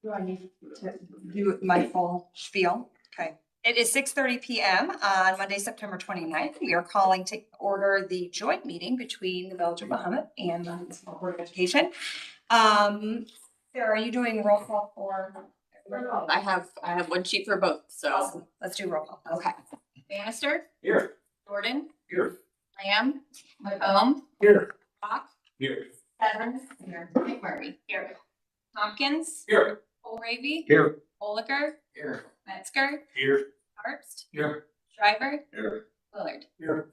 Do I need to do my full spiel? Okay. It is 6:30 p.m. on Monday, September 29th. We are calling to order the joint meeting between the Village of Mahomet and the Municipal Board of Education. Sarah, are you doing roll call for? I have one sheet for both, so. Awesome. Let's do roll call. Okay. Bannister. Here. Jordan. Here. Lamb. McComb. Here. Fox. Here. Evans. Here. McMurray. Here. Tompkins. Here. O'Ravy. Here. Oliker. Here. Metzger. Here. Herbst. Here. Shriver. Here. Willard. Here.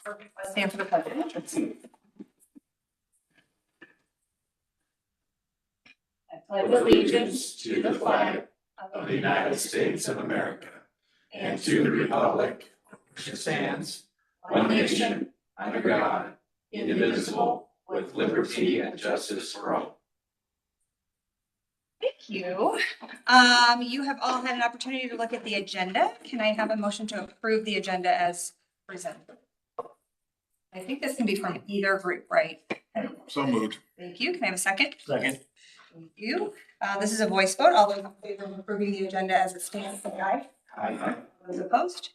Let's stand for the pledge of allegiance. I pledge allegiance to the flag Of the United States of America and to the republic which stands one nation under God, indivisible, with liberty and justice for all. Thank you. You have all had an opportunity to look at the agenda. Can I have a motion to approve the agenda as presented? I think this can be from either group, right? So moved. Thank you. Can I have a second? Second. Thank you. This is a voice vote. All those in favor of approving the agenda as it stands, say aye. Aye. Those opposed?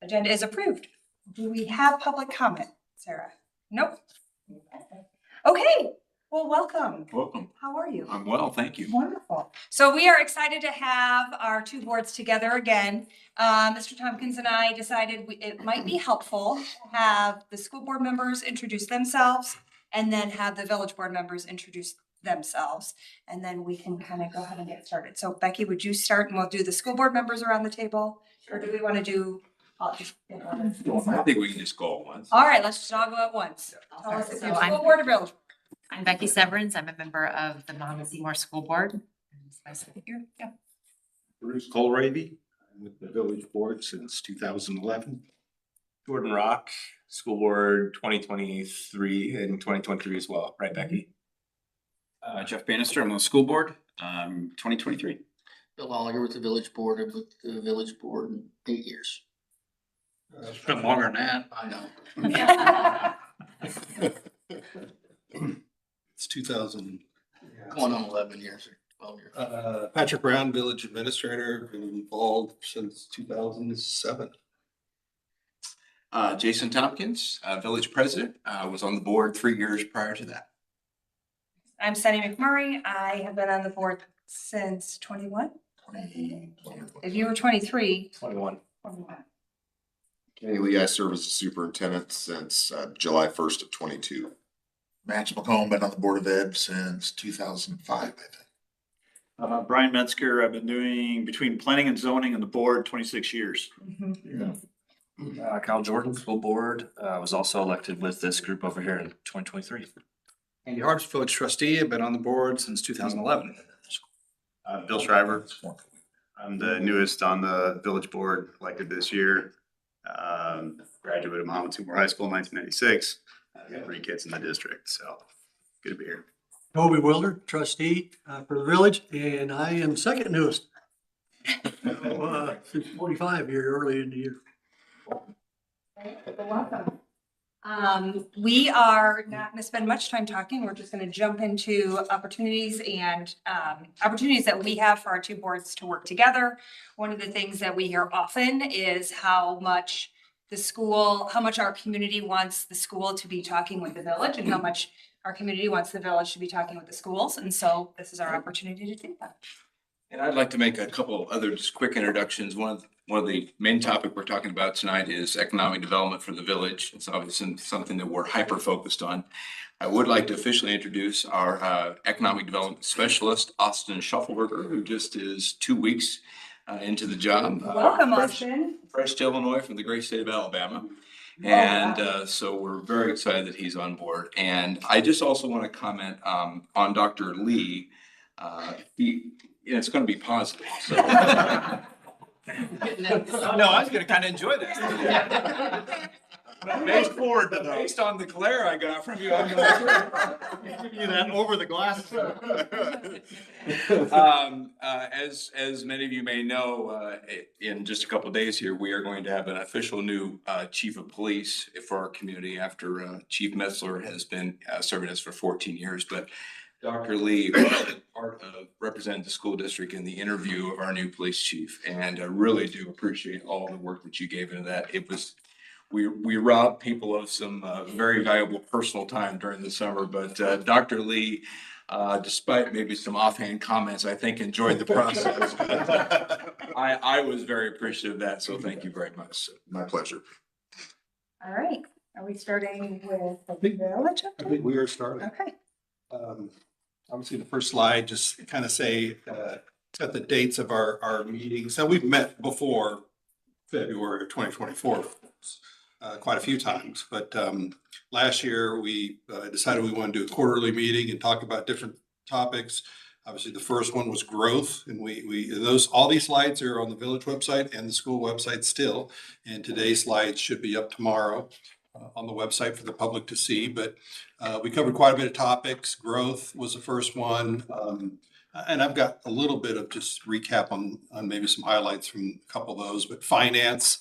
Agenda is approved. Do we have public comment, Sarah? Nope. Okay, well, welcome. Welcome. How are you? I'm well, thank you. Wonderful. So we are excited to have our two boards together again. Mr. Tompkins and I decided it might be helpful to have the school board members introduce themselves and then have the village board members introduce themselves. And then we can kind of go ahead and get started. So Becky, would you start and we'll do the school board members around the table? Or do we want to do? I think we can just go at once. All right, let's just all go at once. Tell us if So you're I'm- school board or village. I'm Becky Severance. I'm a member of the Mahomet-Seymour School Board. Yeah. Bruce Colravy, I'm with the village board since 2011. Jordan Rock, school board 2023 and 2023 as well, right, Becky? Jeff Bannister, I'm on the school board, 2023. Bill Oliver with the village board, I've with the village board in 8 years. It's been longer than that. I know. It's 2000. Going on 11 years or 12 years. Patrick Brown, village administrator, been involved since 2007. Jason Tompkins, village president, was on the board 3 years prior to that. I'm Sunny McMurray. I have been on the board since 21. If you were 23. 21. 21. Kenny Lee, I serve as a superintendent since July 1st of 22. Max McComb, been on the Board of Ed since 2005, I think. Brian Metzger, I've been doing between planning and zoning and the board 26 years. Kyle Jordan, school board, was also elected with this group over here in 2023. Andy Harps, village trustee. I've been on the board since 2011. Bill Shriver. I'm the newest on the village board, elected this year. Graduate of Mahomet-Seymour High School in 1996. I've got 3 kids in the district, so good to be here. Toby Willard, trustee for the village, and I am second newest. Since 45 here early in the year. Welcome. We are not going to spend much time talking. We're just going to jump into opportunities and opportunities that we have for our two boards to work together. One of the things that we hear often is how much our community wants the school to be talking with the village and how much our community wants the village to be talking with the schools. And so this is our opportunity to do that. And I'd like to make a couple other just quick introductions. One of the main topic we're talking about tonight is economic development for the village. It's obviously something that we're hyper focused on. I would like to officially introduce our economic development specialist, Austin Shuffleberger, who just is 2 weeks into the job. Welcome, Austin. Fresh to Illinois from the great state of Alabama. And so we're very excited that he's on board. And I just also want to comment on Dr. Lee. It's going to be positive. So. No, I was gonna kind of enjoy this. Based on the glare I got from you, I'm gonna give you that over the glasses. As many of you may know, in just a couple of days here, we are going to have an official new chief of police for our community after Chief Metzler has been serving us for 14 years. But Dr. Lee, part of representing the school district in the interview of our new police chief. And I really do appreciate all the work that you gave into that. It was, we robbed people of some very valuable personal time during the summer, but Dr. Lee, despite maybe some offhand comments, I think enjoyed the process. I was very appreciative of that, so thank you very much. My pleasure. All right, are we starting with the village I think update? we are starting. Okay. Obviously, the first slide just kind of say, set the dates of our meetings. So we've met before February of 2024, quite a few times. But last year, we decided we want to do a quarterly meeting and talk about different topics. Obviously, the first one was growth, and all these slides are on the village website and the school website still. And today's slides should be up tomorrow on the website for the public to see. But we covered quite a bit of topics. Growth was the first one. And I've got a little bit of just recap on maybe some highlights from a couple of those, but finance,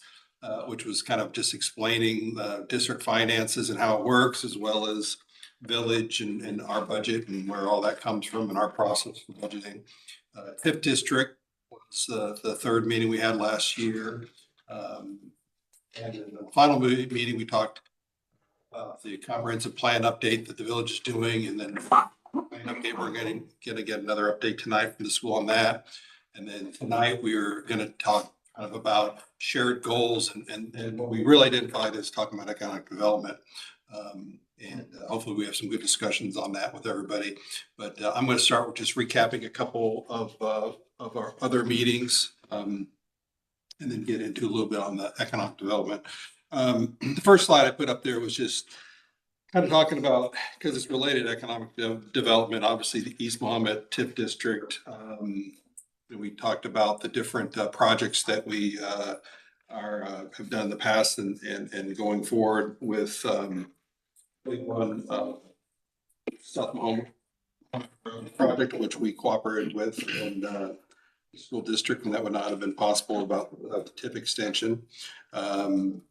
which was kind of just explaining district finances and how it works, as well as village and our budget and where all that comes from and our process for budgeting. TIF district was the third meeting we had last year. And in the final meeting, we talked about the comprehensive plan update that the village is doing, and then we're going to get another update tonight from the school on that. And then tonight we are going to talk kind of about shared goals and what we really identified as talking about economic development. And hopefully we have some good discussions on that with everybody. But I'm going to start with just recapping a couple of our other meetings, and then get into a little bit on the economic development. The first slide I put up there was just kind of talking about, because it's related to economic development, obviously the East Mahomet TIF district. We talked about the different projects that we have done in the past and going forward with one South Mahomet project, which we cooperated with, and the school district, and that would not have been possible without the TIF extension. Move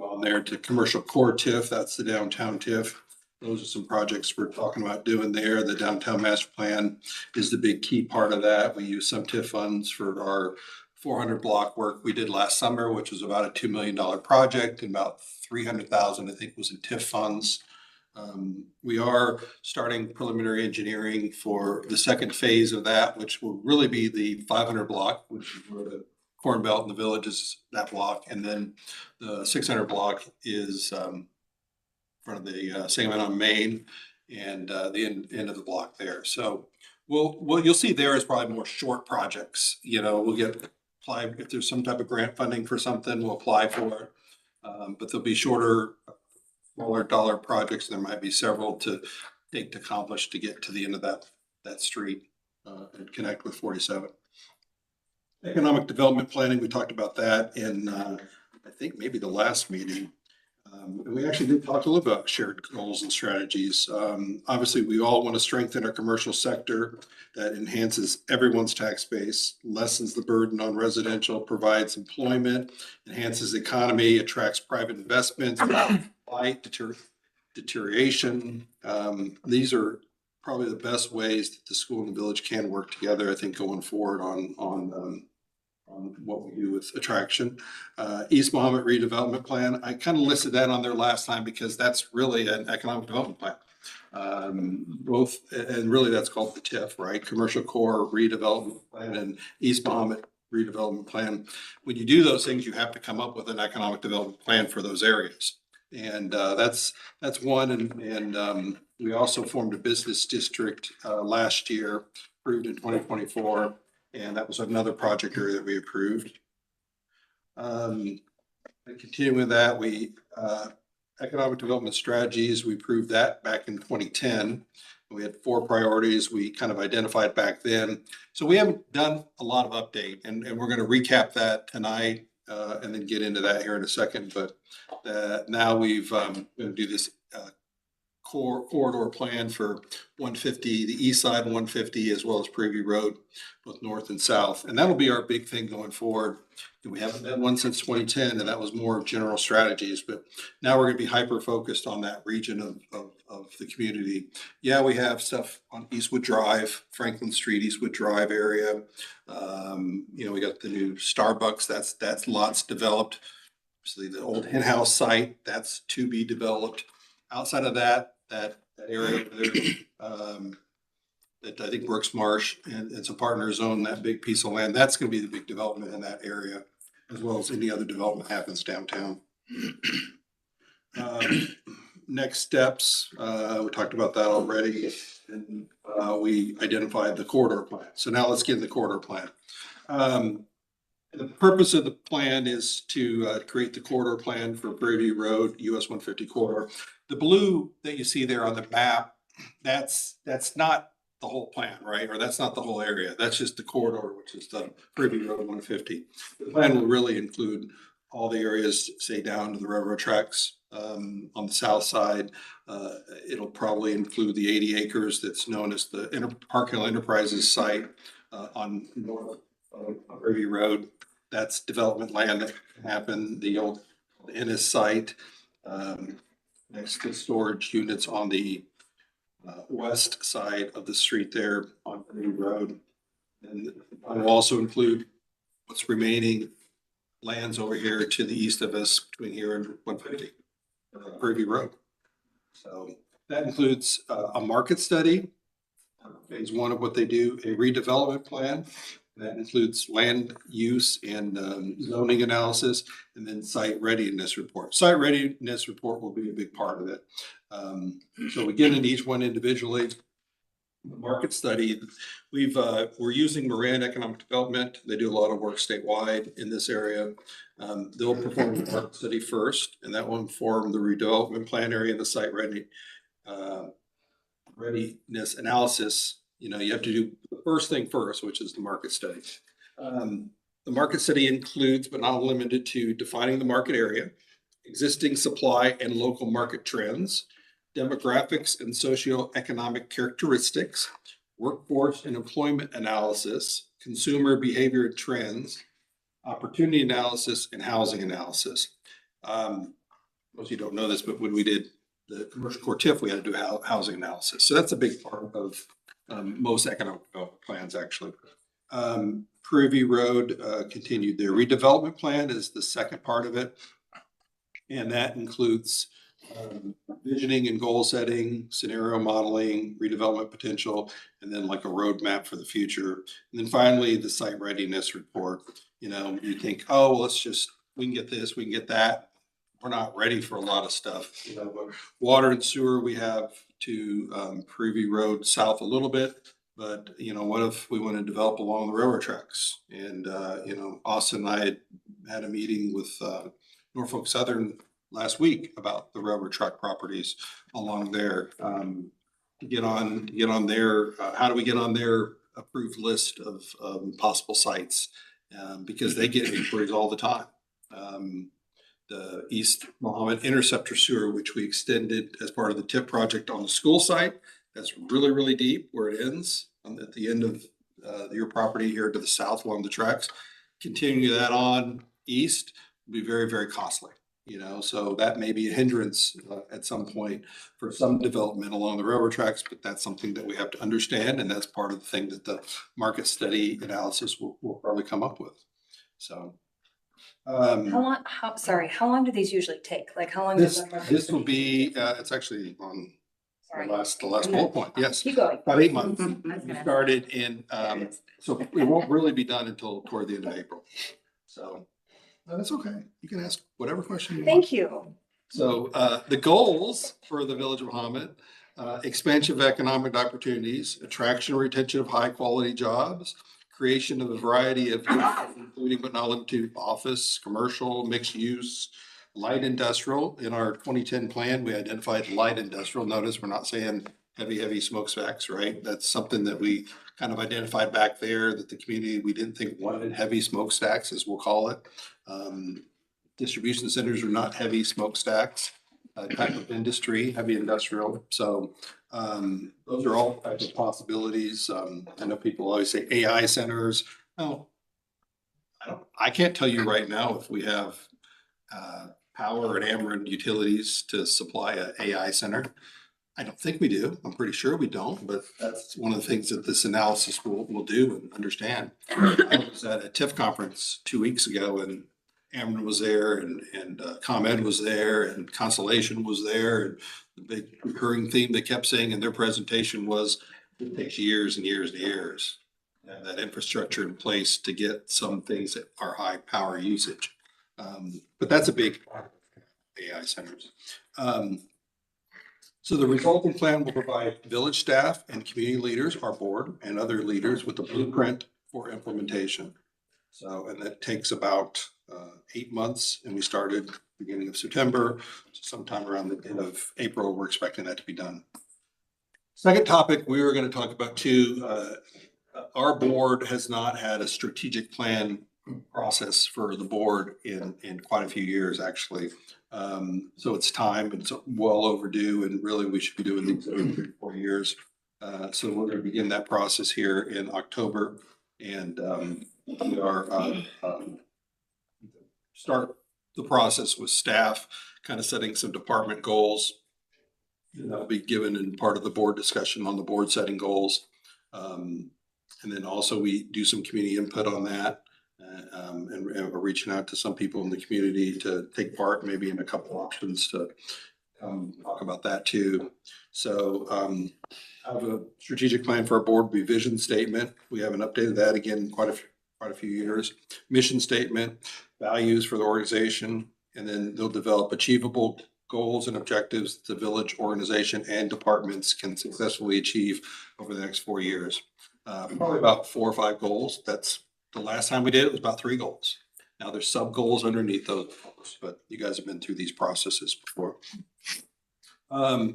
on there to commercial core TIF, that's the downtown TIF. Those are some projects we're talking about doing there. The downtown master plan is the big key part of that. We use some TIF funds for our 400 block work we did last summer, which was about a $2 million project, and about 300,000, I think, was in TIF funds. We are starting preliminary engineering for the second phase of that, which will really be the 500 block, which is where the Corn Belt in the village is, that block. And then the 600 block is in front of the segment on Main, and the end of the block there. So what you'll see there is probably more short projects. You know, we'll apply if there's some type of grant funding for something, we'll apply for it. But there'll be shorter, smaller dollar projects. There might be several to take to accomplish to get to the end of that street and connect with 47. Economic development planning, we talked about that in I think maybe the last meeting. And we actually did talk a little about shared goals and strategies. Obviously, we all want to strengthen our commercial sector that enhances everyone's tax base, lessens the burden on residential, provides employment, enhances the economy, attracts private investments, light deterioration. These are probably the best ways that the school and the village can work together, I think, going forward on what we do with attraction. East Mahomet redevelopment plan, I kind of listed that on there last time because that's really an economic development plan. And really that's called the TIF, right? Commercial core redevelopment plan and East Mahomet redevelopment plan. When you do those things, you have to come up with an economic development plan for those areas. And that's one. And we also formed a business district last year, approved in 2024. And that was another project area that we approved. And continuing with that, economic development strategies, we approved that back in 2010. We had 4 priorities we kind of identified back then. So we haven't done a lot of update, and we're going to recap that tonight and then get into that here in a second. But now we've going to do this corridor plan for 150, the east side 150, as well as Prairie Road, both north and south. And that'll be our big thing going forward. And we haven't done one since 2010, and that was more of general strategies. But now we're going to be hyper focused on that region of the community. Yeah, we have stuff on Eastwood Drive, Franklin Street, Eastwood Drive area. We got the new Starbucks. That's lots developed. Obviously, the old hen house site, that's to be developed. Outside of that area there, that I think Brooks Marsh and it's a partners own that big piece of land. That's going to be the big development in that area, as well as any other development happens downtown. Next steps, we talked about that already, and we identified the corridor plan. So now let's get in the corridor plan. The purpose of the plan is to create the corridor plan for Prairie Road, US 150 corridor. The blue that you see there on the map, that's not the whole plan, right? Or that's not the whole area. That's just the corridor, which is the Prairie Road 150. The plan will really include all the areas, say down to the railroad tracks. On the south side, it'll probably include the 80 acres that's known as the Park Hill Enterprises site on north of Prairie Road. That's development land that happened, the old Ennis site. Next to storage units on the west side of the street there on Prairie Road. And I will also include what's remaining lands over here to the east of us between here and 150 Prairie Road. So that includes a market study, phase one of what they do, a redevelopment plan. That includes land use and zoning analysis, and then site readiness report. Site readiness report will be a big part of it. So we get into each one individually. The market study, we're using Moran Economic Development. They do a lot of work statewide in this area. They'll perform the market study first, and that will inform the redevelopment plan area and the site readiness analysis. You have to do the first thing first, which is the market study. The market study includes, but not limited to, defining the market area, existing supply and local market trends, demographics and socioeconomic characteristics, workforce and employment analysis, consumer behavior and trends, opportunity analysis, and housing analysis. Most of you don't know this, but when we did the commercial core TIF, we had to do housing analysis. So that's a big part of most economic development plans, actually. Prairie Road continued their redevelopment plan is the second part of it. And that includes visioning and goal setting, scenario modeling, redevelopment potential, and then like a roadmap for the future. And then finally, the site readiness report. You think, oh, well, we can get this, we can get that. We're not ready for a lot of stuff. But water and sewer, we have to Prairie Road south a little bit. But, what if we want to develop along the railroad tracks? And, Austin and I had a meeting with Norfolk Southern last week about the railroad track properties along there. To get on their, how do we get on their approved list of possible sites? Because they get inquiries all the time. The East Mahomet Interceptor Sewer, which we extended as part of the TIP project on the school site. That's really, really deep where it ends at the end of your property here to the south along the tracks. Continue that on east will be very, very costly. So that may be a hindrance at some point for some development along the railroad tracks, but that's something that we have to understand. And that's part of the thing that the market study analysis will probably come up with. So. How long do these usually take? Like how long? This will be, it's actually on the last bullet point. Yes. Keep going. About 8 months. We started in, so it won't really be done until toward the end of April. So that's okay. You can ask whatever question you want. Thank you. So the goals for the Village of Mahomet, expansion of economic opportunities, attraction and retention of high quality jobs, creation of a variety of, including but not limited to office, commercial, mixed use, light industrial. In our 2010 plan, we identified light industrial. Notice we're not saying heavy smokestacks, right? That's something that we kind of identified back there that the community, we didn't think wanted heavy smokestacks, as we'll call it. Distribution centers are not heavy smokestacks. type of industry, heavy industrial. So those are all types of possibilities. I know people always say AI centers. Oh, I can't tell you right now if we have power and Ameren utilities to supply a AI center. I don't think we do. I'm pretty sure we don't, but that's one of the things that this analysis will do and understand. I was at a TIF conference 2 weeks ago and Ameren was there and ComEd was there and Constellation was there. And the big recurring theme they kept saying in their presentation was it takes years and years and years to have that infrastructure in place to get some things that are high power usage. But that's a big part of AI centers. So the resulting plan will provide village staff and community leaders, our board and other leaders with the blueprint for implementation. So, and that takes about 8 months and we started beginning of September, sometime around the end of April, we're expecting that to be done. Second topic we were going to talk about too, our board has not had a strategic plan process for the board in quite a few years, actually. So it's time, it's well overdue, and really we should be doing these every 3 to 4 years. So we're going to begin that process here in October, and we are start the process with staff, kind of setting some department goals. And that'll be given in part of the board discussion on the board setting goals. And then also we do some community input on that. And we're reaching out to some people in the community to take part, maybe in a couple options to talk about that too. So I have a strategic plan for our board, be vision statement. We haven't updated that again in quite a few years. Mission statement, values for the organization, and then they'll develop achievable goals and objectives the village organization and departments can successfully achieve over the next 4 years. Probably about 4 or 5 goals. That's the last time we did it was about 3 goals. Now there's sub goals underneath those goals, but you guys have been through these processes before. I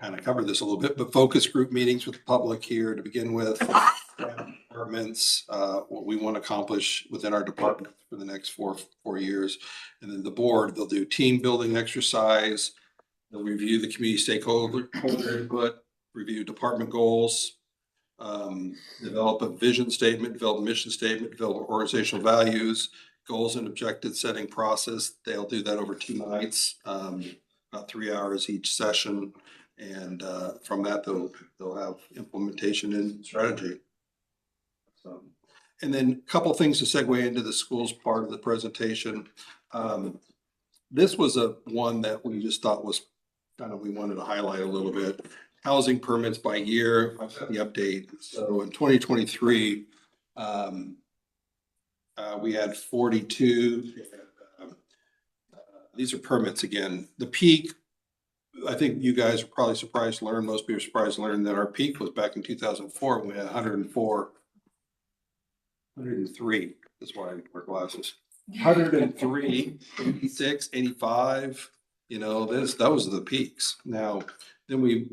kind of covered this a little bit, but focus group meetings with the public here to begin with. Departments, what we want to accomplish within our department for the next four years. And then the board, they'll do team building exercise. They'll review the community stakeholder input, review department goals, develop a vision statement, develop a mission statement, develop organizational values, goals and objective setting process. They'll do that over 2 nights, about 3 hours each session. And from that, they'll have implementation and strategy. So, and then a couple of things to segue into the schools part of the presentation. This was one that we just thought was kind of, we wanted to highlight a little bit. Housing permits by year, I've got the update. So in 2023, we had 42. These are permits again. The peak, I think you guys are probably surprised to learn, most people are surprised to learn that our peak was back in 2004 when we had 103. That's why I wear glasses. 103, 86, 85. You know, that was the peaks. Now, then we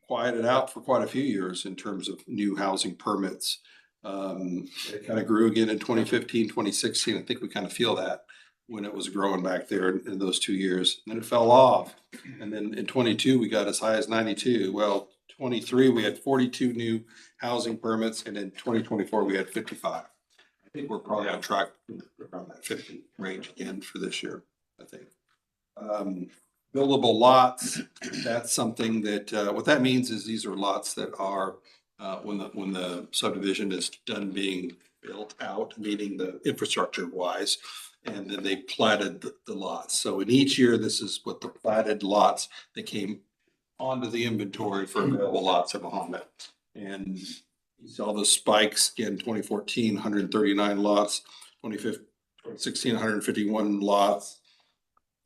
quieted out for quite a few years in terms of new housing permits. It kind of grew again in 2015, 2016. I think we kind of feel that when it was growing back there in those 2 years. And then it fell off. And then in 22, we got as high as 92. Well, 23, we had 42 new housing permits. And in 2024, we had 55. I think we're probably on track around that 50 range again for this year, I think. Buildable lots, that's something that, what that means is these are lots that are, when the subdivision is done being built out, meaning the infrastructure wise, and then they platted the lots. So in each year, this is what the platted lots that came onto the inventory for available lots at Mahomet. And you saw the spikes again, 2014, 139 lots, 2016, 151 lots,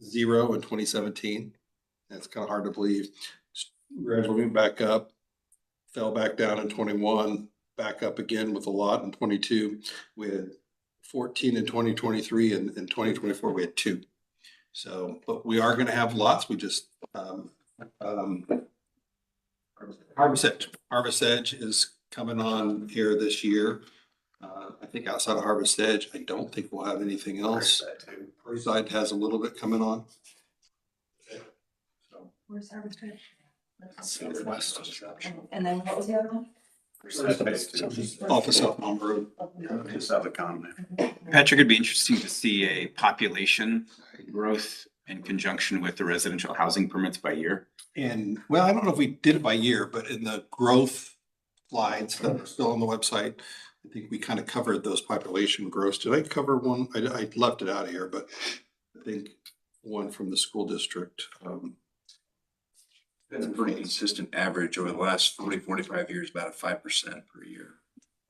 0 in 2017. That's kind of hard to believe. Gradually moved back up, fell back down in 21, back up again with a lot in 22. We had 14 in 2023, and in 2024 we had 2. So, but we are going to have lots. We just Harvest Edge is coming on here this year. I think outside of Harvest Edge, I don't think we'll have anything else. Prairie Side has a little bit coming on. Where's Harvester? Southwest. And then what was the other one? Off of South Palm Road. Just out of the common. Patrick, it'd be interesting to see a population growth in conjunction with the residential housing permits by year. And, well, I don't know if we did it by year, but in the growth slides that are still on the website, I think we kind of covered those population growths. Did I cover one? I left it out of here, but I think one from the school district. It's a pretty consistent average over the last 45 years, about a 5% per year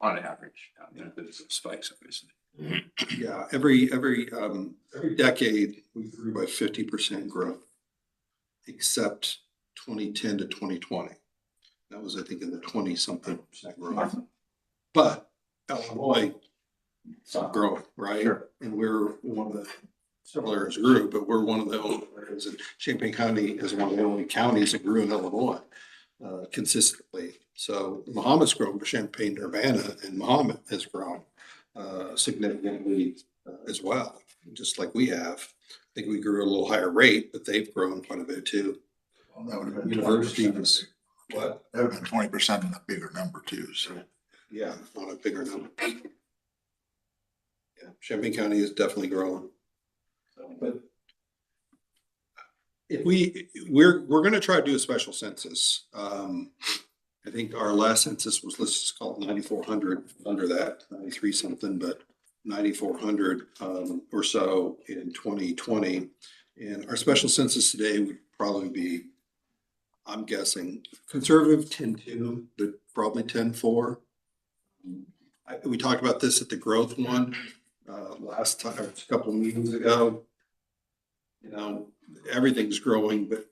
on average. There's some spikes, obviously. Yeah, every decade, we grew by 50% growth, except 2010 to 2020. That was, I think, in the 20-something% growth. But Illinois stopped growing, right? Sure. And we're one of the, several areas grew, but we're one of the only areas, and Champaign County is one of the only counties that grew in Illinois consistently. So Mahomet's grown, but Champaign, Urbana, and Mahomet has grown significantly as well, just like we have. I think we grew at a little higher rate, but they've grown quite a bit too. Well, that would have been University 20%. was, what? That would have been 20% and a bigger number too, so. Yeah, on a bigger number. Yeah, Champaign County is definitely growing. But if we're gonna try to do a special census. I think our last census was, let's just call it 9,400, under that, 93 something, but 9,400 or so in 2020. And our special census today would probably be, I'm guessing, conservative 10.2, but probably 10.4. We talked about this at the growth one last time, a couple of meetings ago. You know, everything's growing, but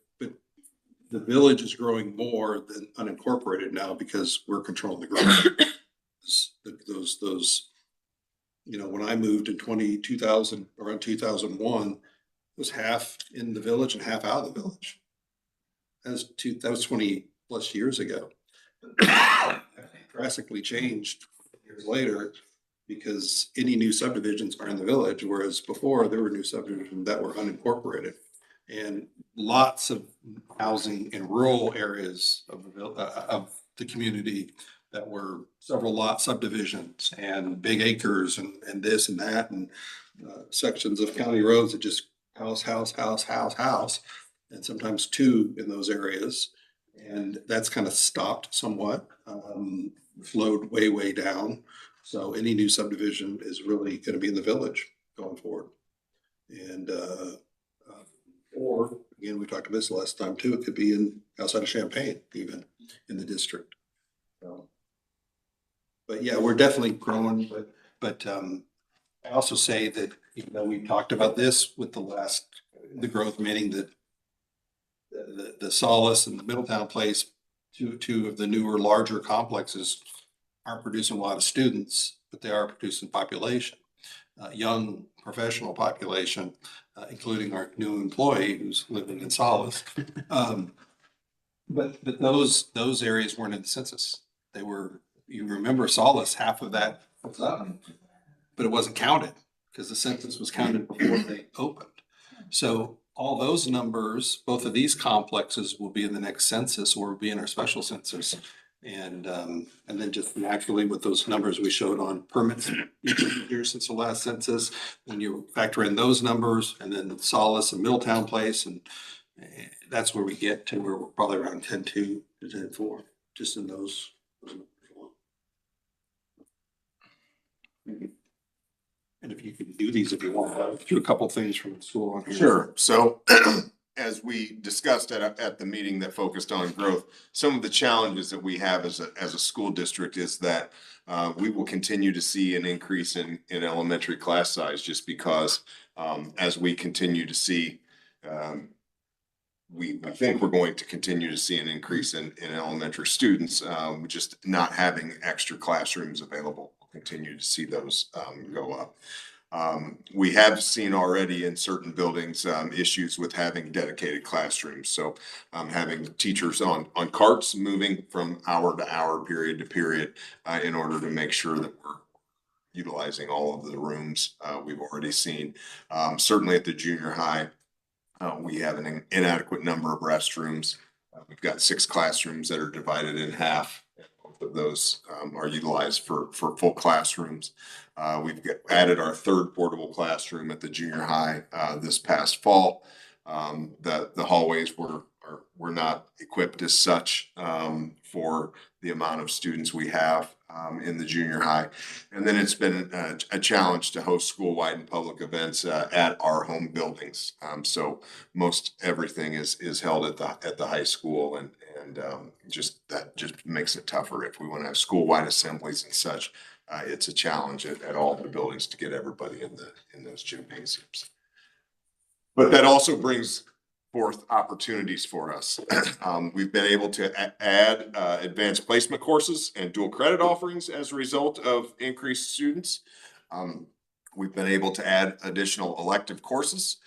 the village is growing more than unincorporated now because we're controlling the growth. Those, you know, when I moved in 2000, around 2001, it was half in the village and half out of the village. That was 20 plus years ago. Drastically changed years later because any new subdivisions are in the village, whereas before there were new subdivisions that were unincorporated. And lots of housing in rural areas of the community that were several lot subdivisions and big acres and this and that, and sections of county roads that just house, and sometimes two in those areas. And that's kind of stopped somewhat, flowed way down. So any new subdivision is really going to be in the village going forward. And or again, we talked about this last time too, it could be outside of Champaign, even in the district. So, but yeah, we're definitely growing, but I also say that, even though we talked about this with the growth, meaning that the Solace and the Middletown Place, two of the newer, larger complexes aren't producing a lot of students, but they are producing population, young professional population, including our new employee who's living in Solace. But those areas weren't in the census. They were, you remember Solace, half of that was up, but it wasn't counted because the census was counted before they opened. So all those numbers, both of these complexes will be in the next census or will be in our special census. And then just naturally with those numbers we showed on permits each year since the last census, when you factor in those numbers and then Solace and Middletown Place, and that's where we get to where we're probably around 10.2 to 10.4, just in those. And if you can do these, if you want, I'll do a couple things from the school on here. Sure. So as we discussed at the meeting that focused on growth, some of the challenges that we have as a school district is that we will continue to see an increase in elementary class size just because as we continue to see, we think we're going to continue to see an increase in elementary students, just not having extra classrooms available. We'll continue to see those go up. We have seen already in certain buildings issues with having dedicated classrooms. So having teachers on carts moving from hour to hour, period to period, in order to make sure that we're utilizing all of the rooms we've already seen. Certainly at the junior high, We have an inadequate number of restrooms. We've got 6 classrooms that are divided in half. Both of those are utilized for full classrooms. Added our 3rd portable classroom at the junior high this past fall. The hallways were not equipped as such for the amount of students we have in the junior high. And then it's been a challenge to host school-wide and public events at our home buildings. So most everything is held at the high school, and that just makes it tougher if we want to have school-wide assemblies and such. It's a challenge at all the buildings to get everybody in those gymnasiums. But that also brings forth opportunities for us. We've been able to add advanced placement courses and dual credit offerings as a result of increased students. We've been able to add additional elective courses.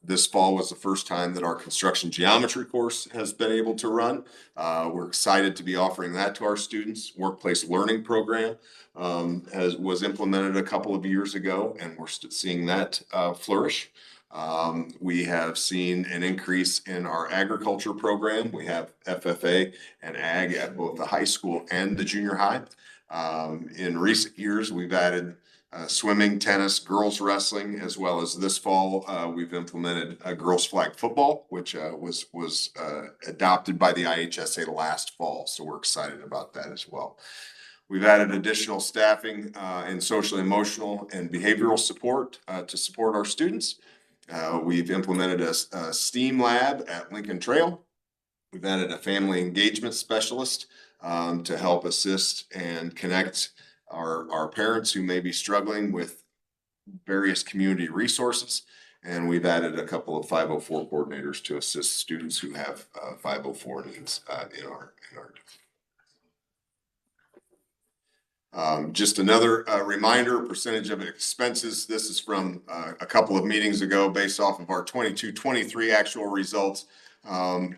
This fall was the first time that our construction geometry course has been able to run. We're excited to be offering that to our students. Workplace learning program was implemented a couple of years ago, and we're seeing that flourish. We have seen an increase in our agriculture program. We have FFA and ag at both the high school and the junior high. In recent years, we've added swimming, tennis, girls wrestling, as well as this fall, we've implemented a girls flag football, which was adopted by the IHSA last fall. So we're excited about that as well. We've added additional staffing in social, emotional, and behavioral support to support our students. We've implemented a STEAM lab at Lincoln Trail. We've added a family engagement specialist to help assist and connect our parents who may be struggling with various community resources. And we've added a couple of 504 coordinators to assist students who have 504 needs in our just another reminder, percentage of expenses. This is from a couple of meetings ago based off of our 22-23 actual results.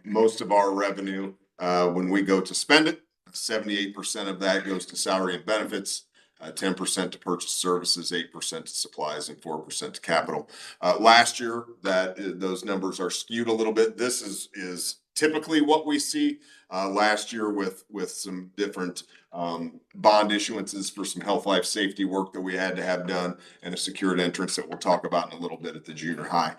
Most of our revenue, when we go to spend it, 78% of that goes to salary and benefits, 10% to purchase services, 8% to supplies, and 4% to capital. Last year, those numbers are skewed a little bit. This is typically what we see. Last year with some different bond issuances for some health, life, safety work that we had to have done, and a secured entrance that we'll talk about in a little bit at the junior high.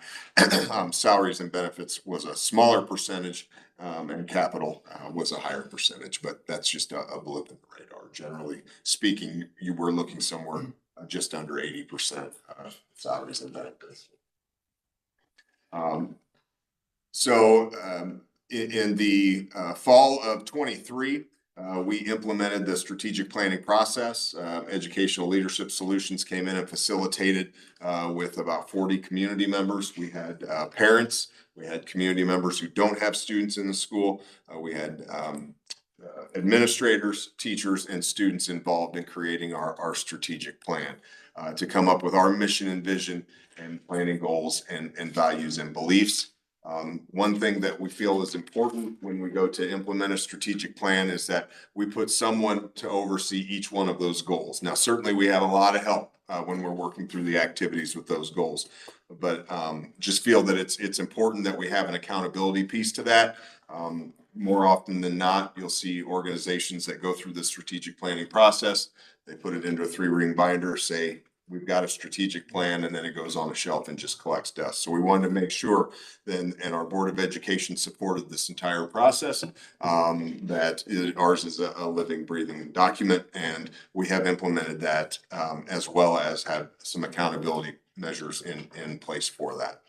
Salaries and benefits was a smaller percentage, and capital was a higher percentage, but that's just a blip in the radar. Generally speaking, you were looking somewhere just under 80% of salaries and benefits. In the fall of 23, we implemented the strategic planning process. Educational Leadership Solutions came in and facilitated with about 40 community members. We had parents, we had community members who don't have students in the school. We had administrators, teachers, and students involved in creating our strategic plan to come up with our mission and vision and planning goals and values and beliefs. One thing that we feel is important when we go to implement a strategic plan is that we put someone to oversee each one of those goals. Now, certainly we have a lot of help when we're working through the activities with those goals, but just feel that it's important that we have an accountability piece to that. More often than not, you'll see organizations that go through the strategic planning process. They put it into a 3-ring binder, say, we've got a strategic plan, and then it goes on a shelf and just collects dust. So we wanted to make sure then, and our Board of Education supported this entire process, that ours is a living, breathing document, and we have implemented that as well as have some accountability measures in place for that.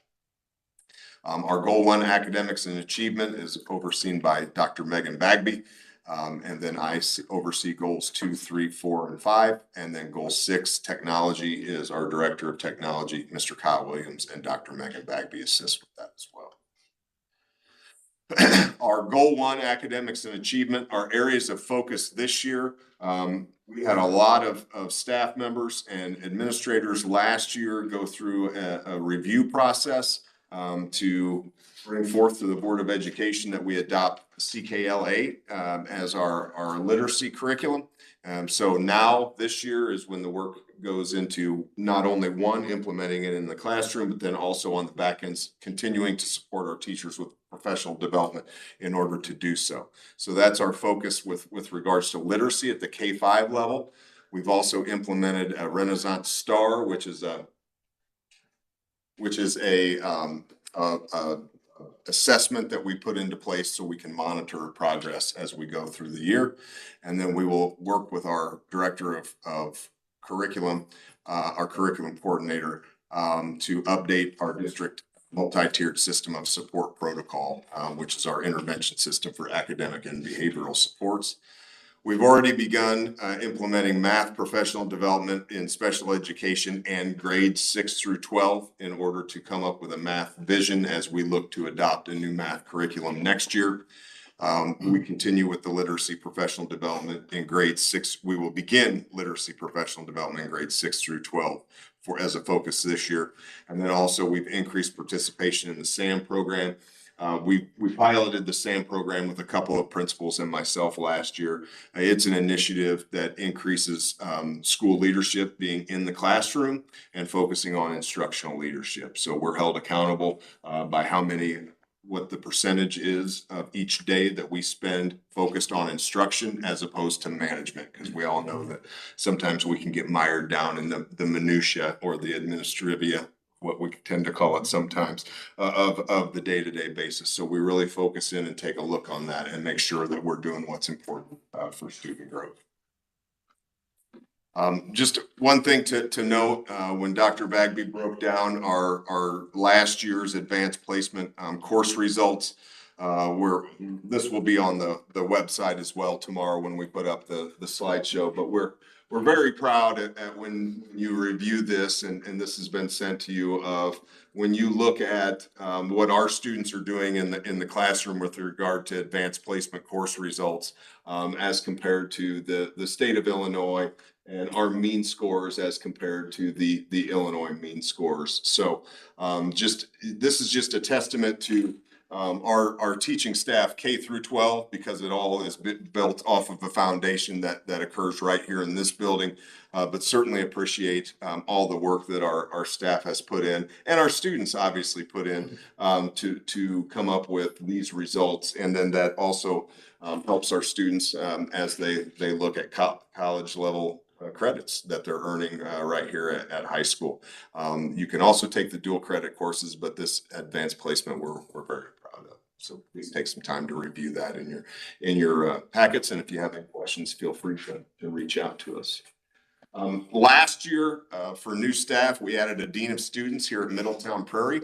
Our Goal 1 Academics and Achievement is overseen by Dr. Megan Bagby. And then I oversee goals 2, 3, 4, and 5. And then goal 6, technology, is our Director of Technology, Mr. Kyle Williams, and Dr. Megan Bagby assists with that as well. Our goal 1, academics and achievement, our areas of focus this year. We had a lot of staff members and administrators last year go through a review process to bring forth to the Board of Education that we adopt CKLA as our literacy curriculum. So now this year is when the work goes into not only one, implementing it in the classroom, but then also on the back end, continuing to support our teachers with professional development in order to do so. So that's our focus with regards to literacy at the K-5 level. We've also implemented a Renaissance Star, which is a assessment that we put into place so we can monitor progress as we go through the year. And then we will work with our director of curriculum, our curriculum coordinator, to update our district multi-tiered system of support protocol, which is our intervention system for academic and behavioral supports. We've already begun implementing math professional development in special education and grades 6 through 12 in order to come up with a math vision as we look to adopt a new math curriculum next year. We continue with the literacy professional development in grades 6. We will begin literacy professional development in grades 6 through 12 as a focus this year. And then also we've increased participation in the SAM program. We piloted the SAM program with a couple of principals and myself last year. It's an initiative that increases school leadership being in the classroom and focusing on instructional leadership. So we're held accountable by what the percentage is of each day that we spend focused on instruction as opposed to management, because we all know that sometimes we can get mired down in the minutia or the administrivia, what we tend to call it sometimes, of the day-to-day basis. So we really focus in and take a look on that and make sure that we're doing what's important for student growth. Just one thing to note, when Dr. Bagby broke down our last year's advanced placement course results, this will be on the website as well tomorrow when we put up the slideshow, but we're very proud at when you review this, and this has been sent to you, of when you look at what our students are doing in the classroom with regard to advanced placement course results as compared to the state of Illinois, and our mean scores as compared to the Illinois mean scores. So this is just a testament to our teaching staff K through 12, because it all is built off of a foundation that occurs right here in this building, but certainly appreciate all the work that our staff has put in, and our students obviously put in to come up with these results. And then that also helps our students as they look at college level credits that they're earning right here at high school. You can also take the dual credit courses, but this advanced placement we're very proud of. So please take some time to review that in your packets, and if you have any questions, feel free to reach out to us. Last year, for new staff, we added a dean of students here at Middletown Prairie.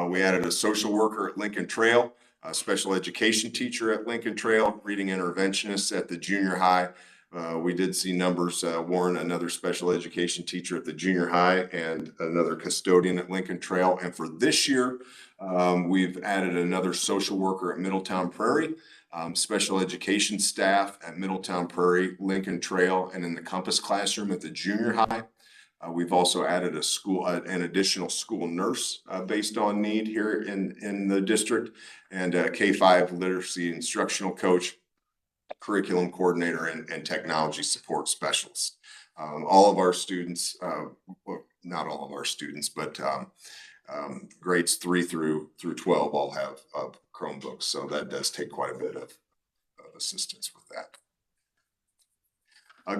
We added a social worker at Lincoln Trail, a special education teacher at Lincoln Trail, reading interventionist at the junior high. We did see numbers warrant another special education teacher at the junior high and another custodian at Lincoln Trail. And for this year, we've added another social worker at Middletown Prairie, special education staff at Middletown Prairie, Lincoln Trail, and in the Compass classroom at the junior high. We've also added an additional school nurse based on need here in the district, and a K-5 literacy instructional coach, curriculum coordinator, and technology support specialist. All of our students, well, not all of our students, but grades 3 through 12 all have Chromebooks, so that does take quite a bit of assistance with that.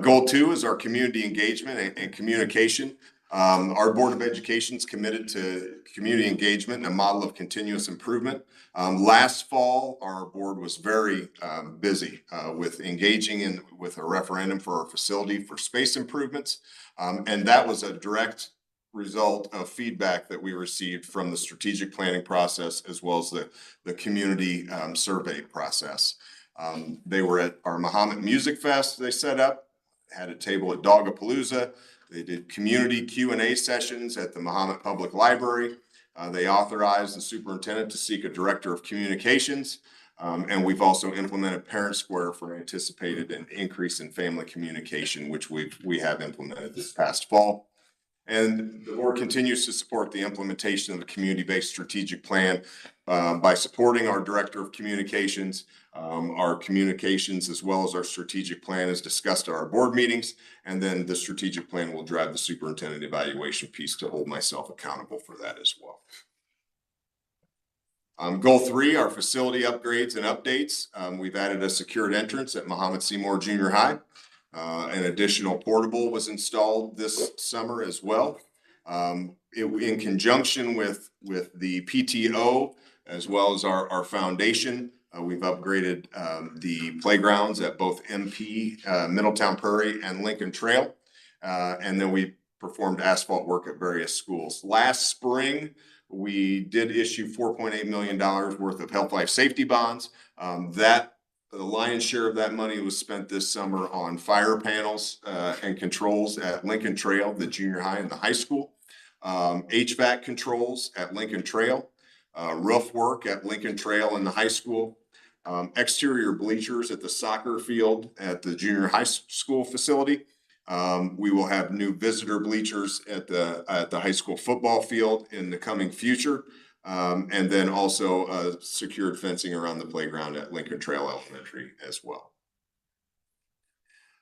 Goal 2 is our community engagement and communication. Our Board of Education is committed to community engagement and a model of continuous improvement. Last fall, our board was very busy with engaging with a referendum for our facility for space improvements. And that was a direct result of feedback that we received from the strategic planning process as well as the community survey process. They were at our Mahomet Music Fest they set up, had a table at Dogapalooza. They did community Q&A sessions at the Mahomet Public Library. They authorized the superintendent to seek a director of communications. And we've also implemented Parent Square for anticipated an increase in family communication, which we have implemented this past fall. And the board continues to support the implementation of the community-based strategic plan by supporting our director of communications. Our communications as well as our strategic plan is discussed at our board meetings. And then the strategic plan will drive the superintendent evaluation piece to hold myself accountable for that as well. Goal 3, our facility upgrades and updates. We've added a secured entrance at Mahomet-Seymour Junior High. An additional portable was installed this summer as well. In conjunction with the PTO as well as our foundation, we've upgraded the playgrounds at both MP, Middletown Prairie and Lincoln Trail. And then we performed asphalt work at various schools. Last spring, we did issue $4.8 million worth of health life safety bonds. The lion's share of that money was spent this summer on fire panels and controls at Lincoln Trail, the junior high and the high school, HVAC controls at Lincoln Trail, roof work at Lincoln Trail and the high school, exterior bleachers at the soccer field at the junior high school facility. We will have new visitor bleachers at the high school football field in the coming future. And then also secured fencing around the playground at Lincoln Trail Elementary as well.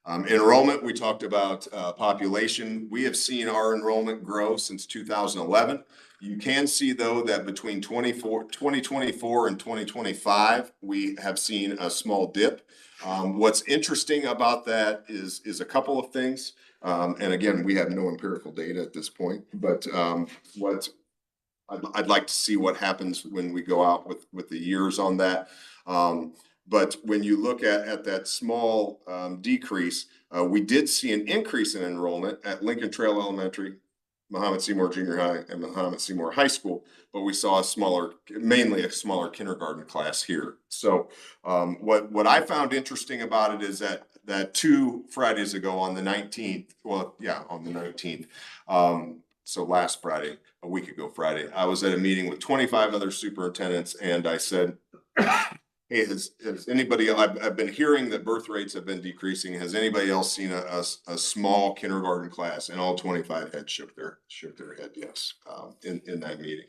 Enrollment, we talked about population. We have seen our enrollment grow since 2011. You can see though that between 2024 and 2025, we have seen a small dip. What's interesting about that is a couple of things. And again, we have no empirical data at this point, but I'd like to see what happens when we go out with the years on that. But when you look at that small decrease, we did see an increase in enrollment at Lincoln Trail Elementary, Mahomet-Seymour Junior High, and Mahomet-Seymour High School, but we saw mainly a smaller kindergarten class here. So what I found interesting about it is that 2 Fridays ago on the 19th, on the 19th, so last Friday, a week ago Friday, I was at a meeting with 25 other superintendents and I said, hey, has anybody, I've been hearing that birth rates have been decreasing. Has anybody else seen a small kindergarten class? And all 25 had shook their head yes in that meeting.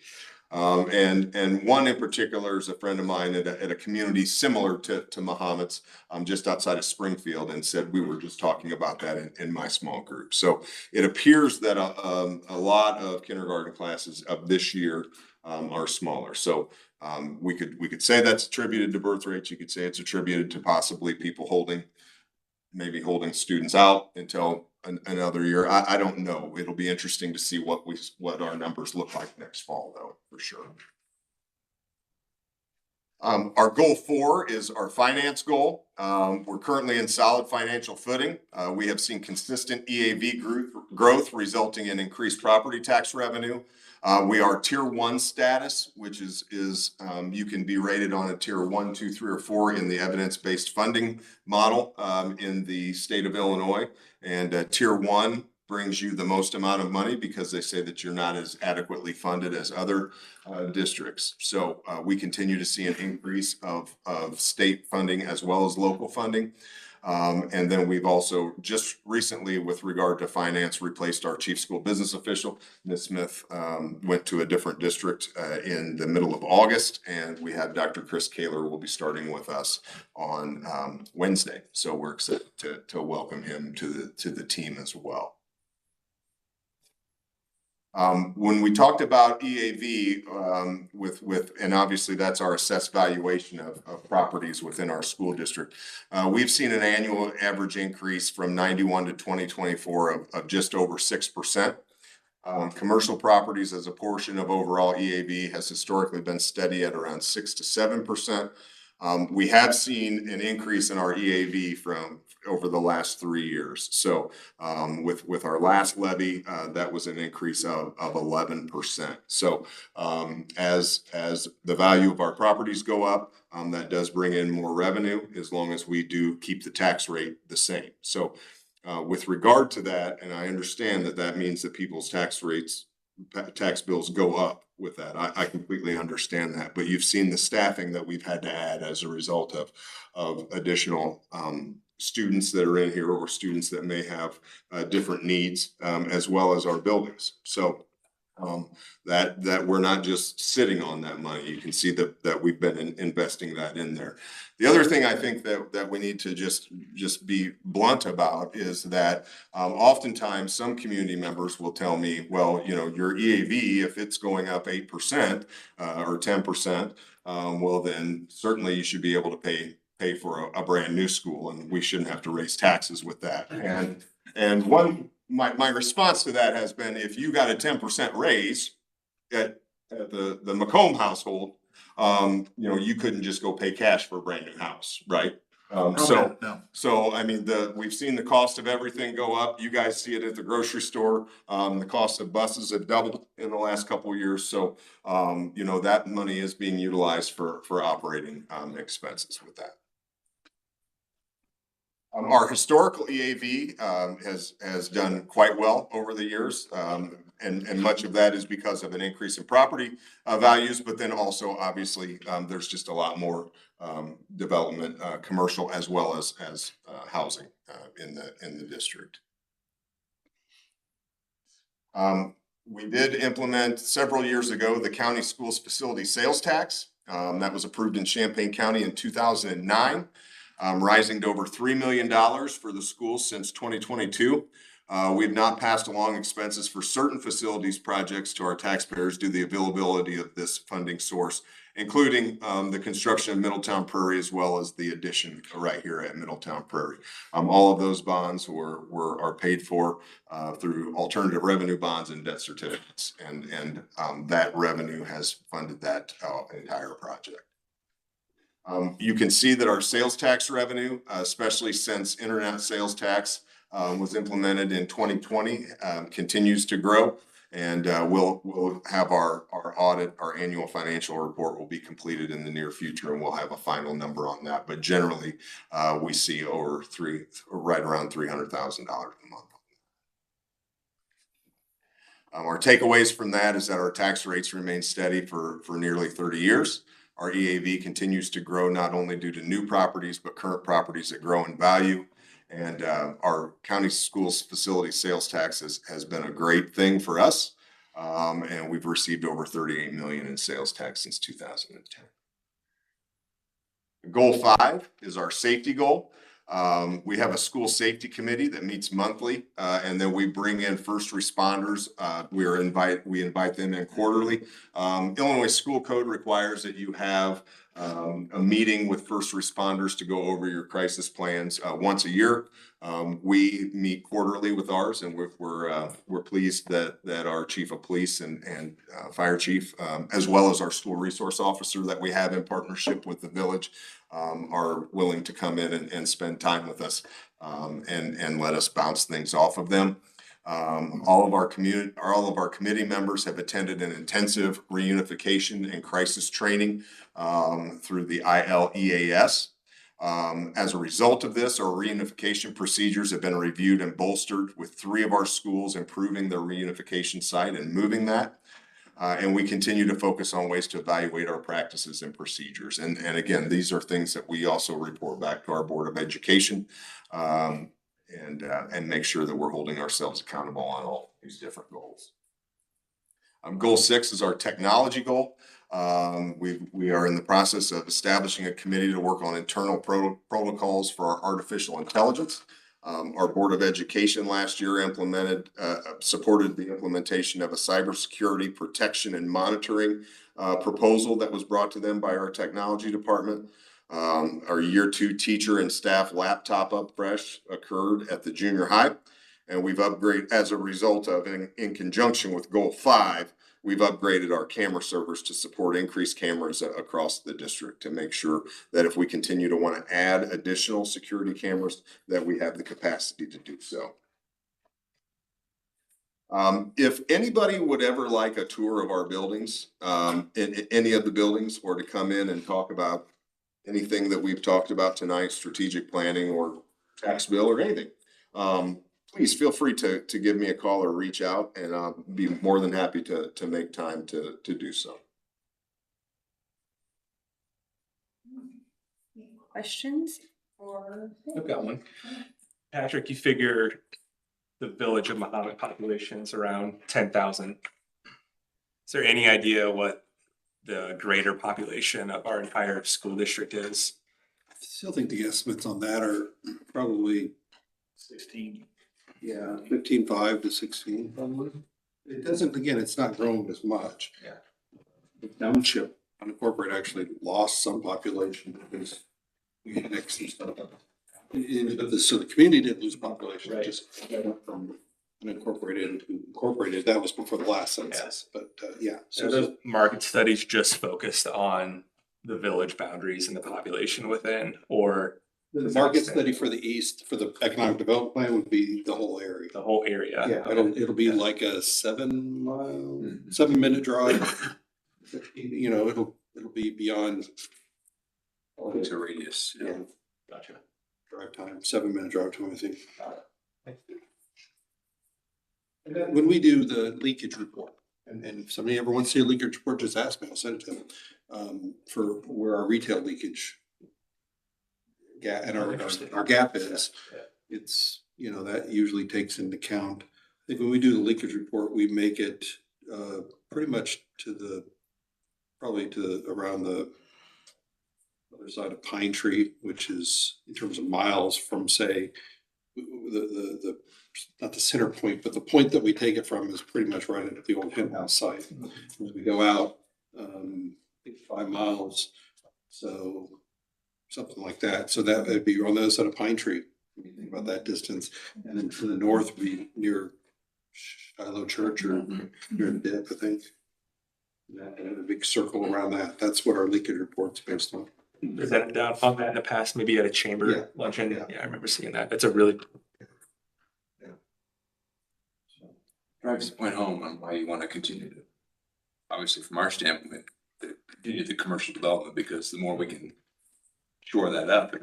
And one in particular is a friend of mine at a community similar to Mahomet's, just outside of Springfield, and said we were just talking about that in my small group. So it appears that a lot of kindergarten classes of this year are smaller. So we could say that's attributed to birth rates. You could say it's attributed to possibly people holding students out until another year. I don't know. It'll be interesting to see what our numbers look like next fall, though, for sure. Our goal 4 is our finance goal. We're currently in solid financial footing. We have seen consistent EAV growth resulting in increased property tax revenue. We are tier 1 status, which is you can be rated on a tier 1, 2, 3, or 4 in the evidence-based funding model in the state of Illinois. And tier 1 brings you the most amount of money because they say that you're not as adequately funded as other districts. So we continue to see an increase of state funding as well as local funding. And then we've also just recently, with regard to finance, replaced our chief school business official. Ms. Smith went to a different district in the middle of August, and we have Dr. Chris Kaler will be starting with us on Wednesday. So we're excited to welcome him to the team as well. When we talked about EAV and obviously that's our assessed valuation of properties within our school district, we've seen an annual average increase from 91 to 2024 of just over 6%. Commercial properties as a portion of overall EAV has historically been steady at around 6 to 7%. We have seen an increase in our EAV from over the last 3 years. So with our last levy, that was an increase of 11%. So as the value of our properties go up, that does bring in more revenue as long as we do keep the tax rate the same. So with regard to that, and I understand that means that people's tax bills go up with that. I completely understand that, but you've seen the staffing that we've had to add as a result of additional students that are in here or students that may have different needs, as well as our buildings. So that we're not just sitting on that money. You can see that we've been investing that in there. The other thing I think that we need to just be blunt about is that oftentimes some community members will tell me, well, you know, your EAV, if it's going up 8% or 10%, well, then certainly you should be able to pay for a brand new school, and we shouldn't have to raise taxes with that. And my response to that has been, if you got a 10% raise at the Macomb household, you know, you couldn't just go pay cash for a brand new house, right? So I mean, we've seen the cost of everything go up. You guys see it at the grocery store. The cost of buses have doubled in the last couple of years. So you know, that money is being utilized for operating expenses with that. Our historical EAV has done quite well over the years, and much of that is because of an increase in property values, but then also obviously there's just a lot more development, commercial as well as housing in the district. We did implement several years ago the county schools facility sales tax that was approved in Champaign County in 2009. Rising to over $3 million for the schools since 2022. We've not passed along expenses for certain facilities projects to our taxpayers due to the availability of this funding source, including the construction of Middletown Prairie as well as the addition right here at Middletown Prairie. All of those bonds are paid for through alternative revenue bonds and debt certificates, and that revenue has funded that entire project. You can see that our sales tax revenue, especially since internet sales tax was implemented in 2020, continues to grow. And we'll have our audit, our annual financial report will be completed in the near future, and we'll have a final number on that. But generally, we see right around $300,000 a month. Our takeaways from that is that our tax rates remain steady for nearly 30 years. Our EAV continues to grow not only due to new properties, but current properties that grow in value. And our county schools facility sales tax has been a great thing for us. And we've received over $38 million in sales tax since 2010. Goal 5 is our safety goal. We have a school safety committee that meets monthly, and then we bring in first responders. We invite them in quarterly. Illinois school code requires that you have a meeting with first responders to go over your crisis plans once a year. We meet quarterly with ours, and we're pleased that our chief of police and fire chief, as well as our school resource officer that we have in partnership with the village, are willing to come in and spend time with us and let us bounce things off of them. All of our committee members have attended an intensive reunification and crisis training through the ILEAS. As a result of this, our reunification procedures have been reviewed and bolstered, with 3 of our schools improving their reunification site and moving that. And we continue to focus on ways to evaluate our practices and procedures. And again, these are things that we also report back to our Board of Education and make sure that we're holding ourselves accountable on all these different goals. Goal 6 is our technology goal. We are in the process of establishing a committee to work on internal protocols for our artificial intelligence. Our Board of Education last year supported the implementation of a cybersecurity protection and monitoring proposal that was brought to them by our technology department. Our year 2 teacher and staff laptop upfresh occurred at the junior high, and we've upgraded as a result of, in conjunction with Goal 5, we've upgraded our camera servers to support increased cameras across the district to make sure that if we continue to want to add additional security cameras, that we have the capacity to do so. If anybody would ever like a tour of our buildings, in any of the buildings, or to come in and talk about anything that we've talked about tonight, strategic planning or tax bill or anything, please feel free to give me a call or reach out, and I'll be more than happy to make time to do so. Questions? I've got one. Patrick, you figure the village of Mahomet population is around 10,000. Is there any idea what the greater population of our entire school district is? I still think the estimates on that are probably 16. 15.5 to 16 probably. It doesn't, again, it's not grown as much. Yeah. The township unincorporated actually lost some population because we annexed some stuff. So the community didn't lose population, it just went from unincorporated to incorporated. That was before the last census, but yeah. So those market studies just focused on the village boundaries and the population within, or The market study for the east, for the economic development plan would be the whole area. the whole area? Yeah, it'll be like a 7-minute drive. You know, it'll be beyond. It's a radius. Yeah, Gotcha. drive time, 7-minute drive time, I think. And then when we do the leakage report, and if somebody ever wants to see a leakage report, just ask me, I'll send it to them. For where our retail leakage gap and our gap is, it's, you know, that usually takes into account. I think when we do the leakage report, we make it pretty much probably to around the other side of Pine Tree, which is in terms of miles from, say, the not the center point, but the point that we take it from is pretty much right at the old hen house site. As we go out, I think 5 miles, so something like that. So that would be on the other side of Pine Tree, when you think about that distance. And then to the north would be near Shiloh Church or near the dip, I think. And a big circle around that. That's what our leakage report's based on. Presented down on that in the past, maybe at a chamber luncheon. Yeah. Yeah, I remember seeing that. That's a really Drives the point home on why you want to continue to, obviously from our standpoint, to continue the commercial development, because the more we can shore that up.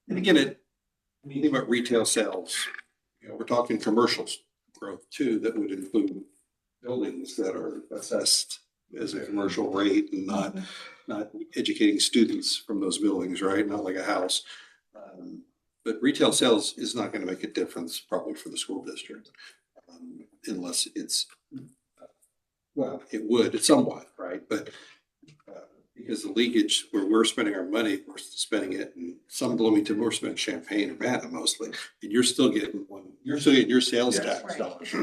And again, when you think about retail sales, you know, we're talking commercial growth too, that would include buildings that are assessed as a commercial rate and not educating students from those buildings, right? Not like a house. But retail sales is not going to make a difference probably for the school district. Unless it's, well, it would somewhat, right? But because the leakage where we're spending our money, we're spending it in some Bloomington, we're spending Champaign and Manna mostly, and you're still getting your sales tax dollars.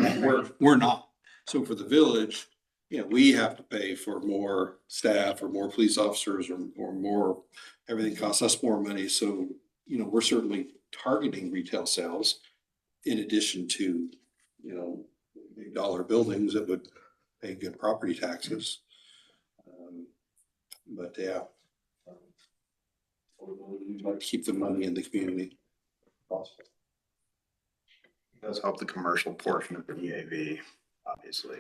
We're not. So for the village, you know, we have to pay for more staff or more police officers or more, everything costs us more money. So, you know, we're certainly targeting retail sales in addition to, you know, dollar buildings that would pay good property taxes. But yeah, we'd like to keep the money in the community. Possible. It does help the commercial portion of the EAV, obviously.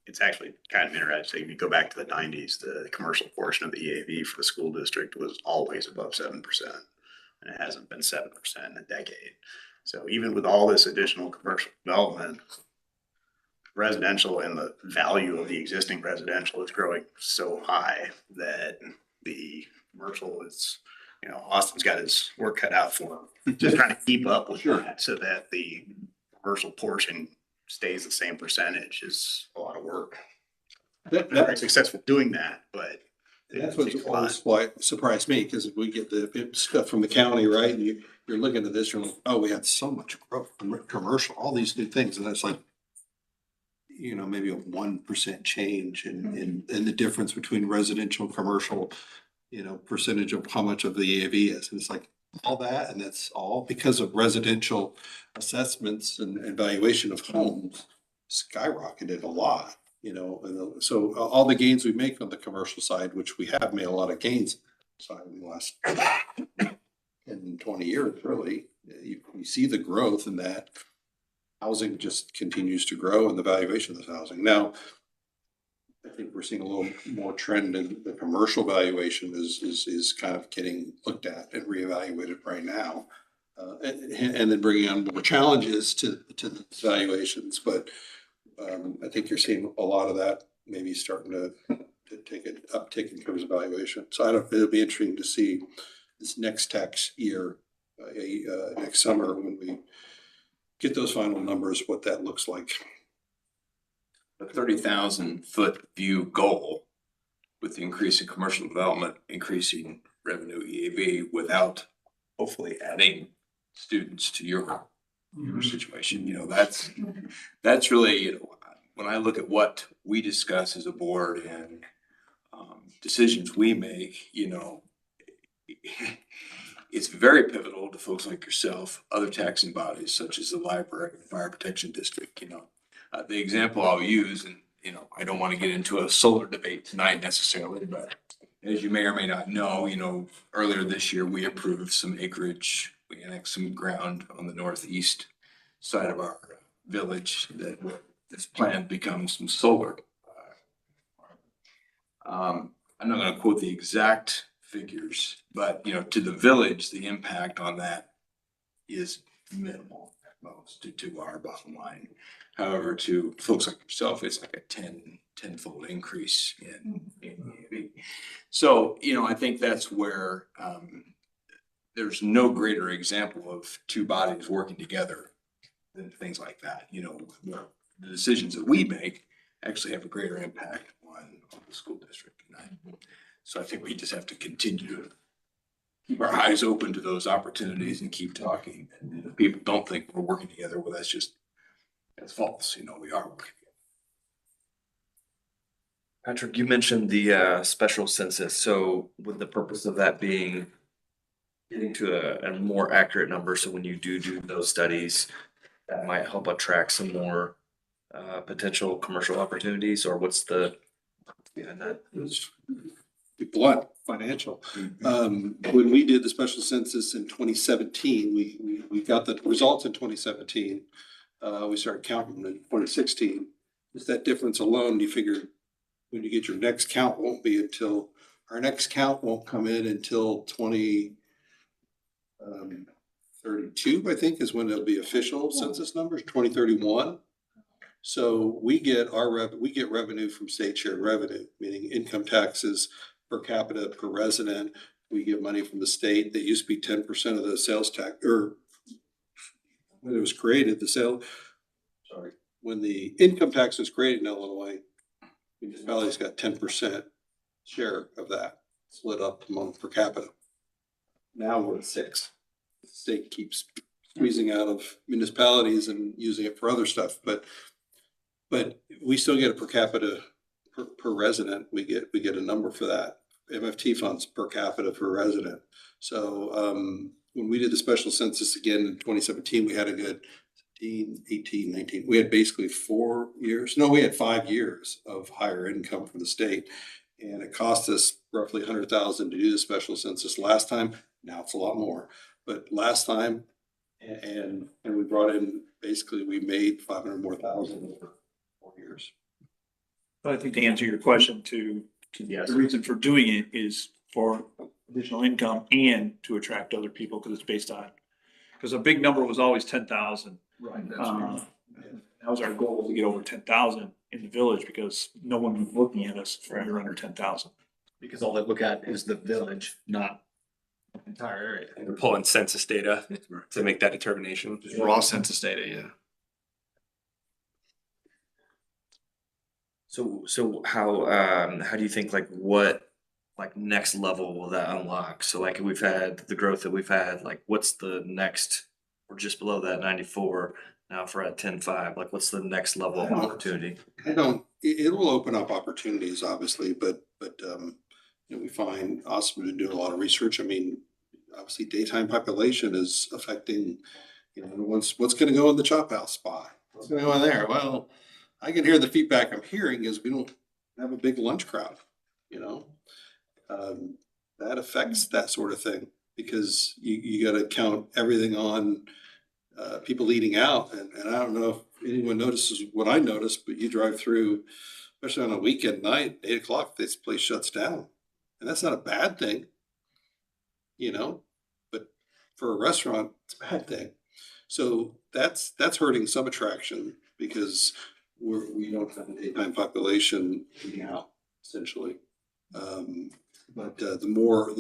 It's actually kind of interesting. If you go back to the 90s, the commercial portion of the EAV for the school district was always above 7%. And it hasn't been 7% in a decade. So even with all this additional commercial development, residential and the value of the existing residential is growing so high that the commercial is, you know, Austin's got his work cut out for him. Just trying to keep up with that so that the commercial portion stays the same percentage is a lot of work. They're very successful doing that, but that's what's always why surprised me, because we get the stuff from the county, right? And you're looking at this, you're like, oh, we had so much growth, commercial, all these new things. And that's like, you know, maybe a 1% change in the difference between residential and commercial, you know, percentage of how much of the AAV is. And it's like all that, and that's all because of residential assessments and valuation of homes skyrocketed a lot, you know. And so all the gains we make on the commercial side, which we have made a lot of gains in the last 10, 20 years, really, you see the growth in that. Housing just continues to grow and the valuation of this housing. Now, I think we're seeing a little more trend in the commercial valuation is kind of getting looked at and reevaluated right now. And then bringing on more challenges to the valuations. But I think you're seeing a lot of that maybe starting to take an uptick in terms of valuation. So it'll be interesting to see this next tax year, next summer, when we get those final numbers, what that looks like. A 30,000-foot view goal with the increase in commercial development, increasing revenue EAV without hopefully adding students to your situation, that's really, when I look at what we discuss as a board and decisions we make, it's very pivotal to folks like yourself, other taxing bodies such as the library, fire protection district, the example I'll use, and, I don't want to get into a solar debate tonight necessarily, but as you may or may not know, earlier this year, we approved some acreage, we annexed some ground on the northeast side of our village that this plan becomes some solar. I'm not going to quote the exact figures, but, to the village, the impact on that is minimal at most to our bottom line. However, to folks like yourself, it's like a tenfold increase in EAV. So, I think that's where there's no greater example of two bodies working together than things like that. The decisions that we make actually have a greater impact on the school district. So I think we just have to continue to keep our eyes open to those opportunities and keep talking. And if people don't think we're working together, well, that's false. We are working. Patrick, you mentioned the special census. So with the purpose of that being getting to a more accurate number, so when you do those studies, that might help attract some more potential commercial opportunities, or what's the behind that? Be blunt, financial. When we did the special census in 2017, we got the results in 2017. We started counting in 2016. Just that difference alone, you figure when you get your next count our next count won't come in until 2032, I think, is when it'll be official census numbers, 2031. So we get revenue from state shared revenue, meaning income taxes per capita per resident. We get money from the state. That used to be 10% of the sales tax, or when it was created, when the income tax was created in Illinois, municipalities got 10% share of that, split up among per capita. Now we're at 6%. The state keeps squeezing out of municipalities and using it for other stuff, but we still get a per capita per resident. We get a number for that. MFT funds per capita per resident. So when we did the special census again in 2017, we had a good 18, 19. We had basically 4 years. No, we had 5 years of higher income from the state. And it cost us roughly $100,000 to do the special census last time. Now it's a lot more. But last time, and we brought in, basically we made $500,000 more over 4 years. But I think to answer your question the reason for doing it is for additional income and to attract other people because a big number was always 10,000. Right. That was our goal, to get over 10,000 in the village because no one was looking at us for under 10,000. Because all they look at is the village, not the entire area. And they're pulling census data to make that determination. Just raw census data, yeah. So how do you think what next level will that unlock? So we've had the growth that we've had, what's the next, we're just below that 94. Now if we're at 10.5, what's the next level of opportunity? It will open up opportunities, obviously, but we find Austin to do a lot of research. I mean, obviously daytime population is affecting, what's going to go in the chop house spot? What's going to go in there? Well, I can hear the feedback I'm hearing is we don't have a big lunch crowd, that affects that sort of thing because you got to count everything on people eating out. And I don't know if anyone notices what I noticed, but you drive through, especially on a weekend night, 8 o'clock, this place shuts down. And that's not a bad thing, but for a restaurant, it's a bad thing. So that's hurting some attraction because we don't have a daytime population eating out essentially. But the more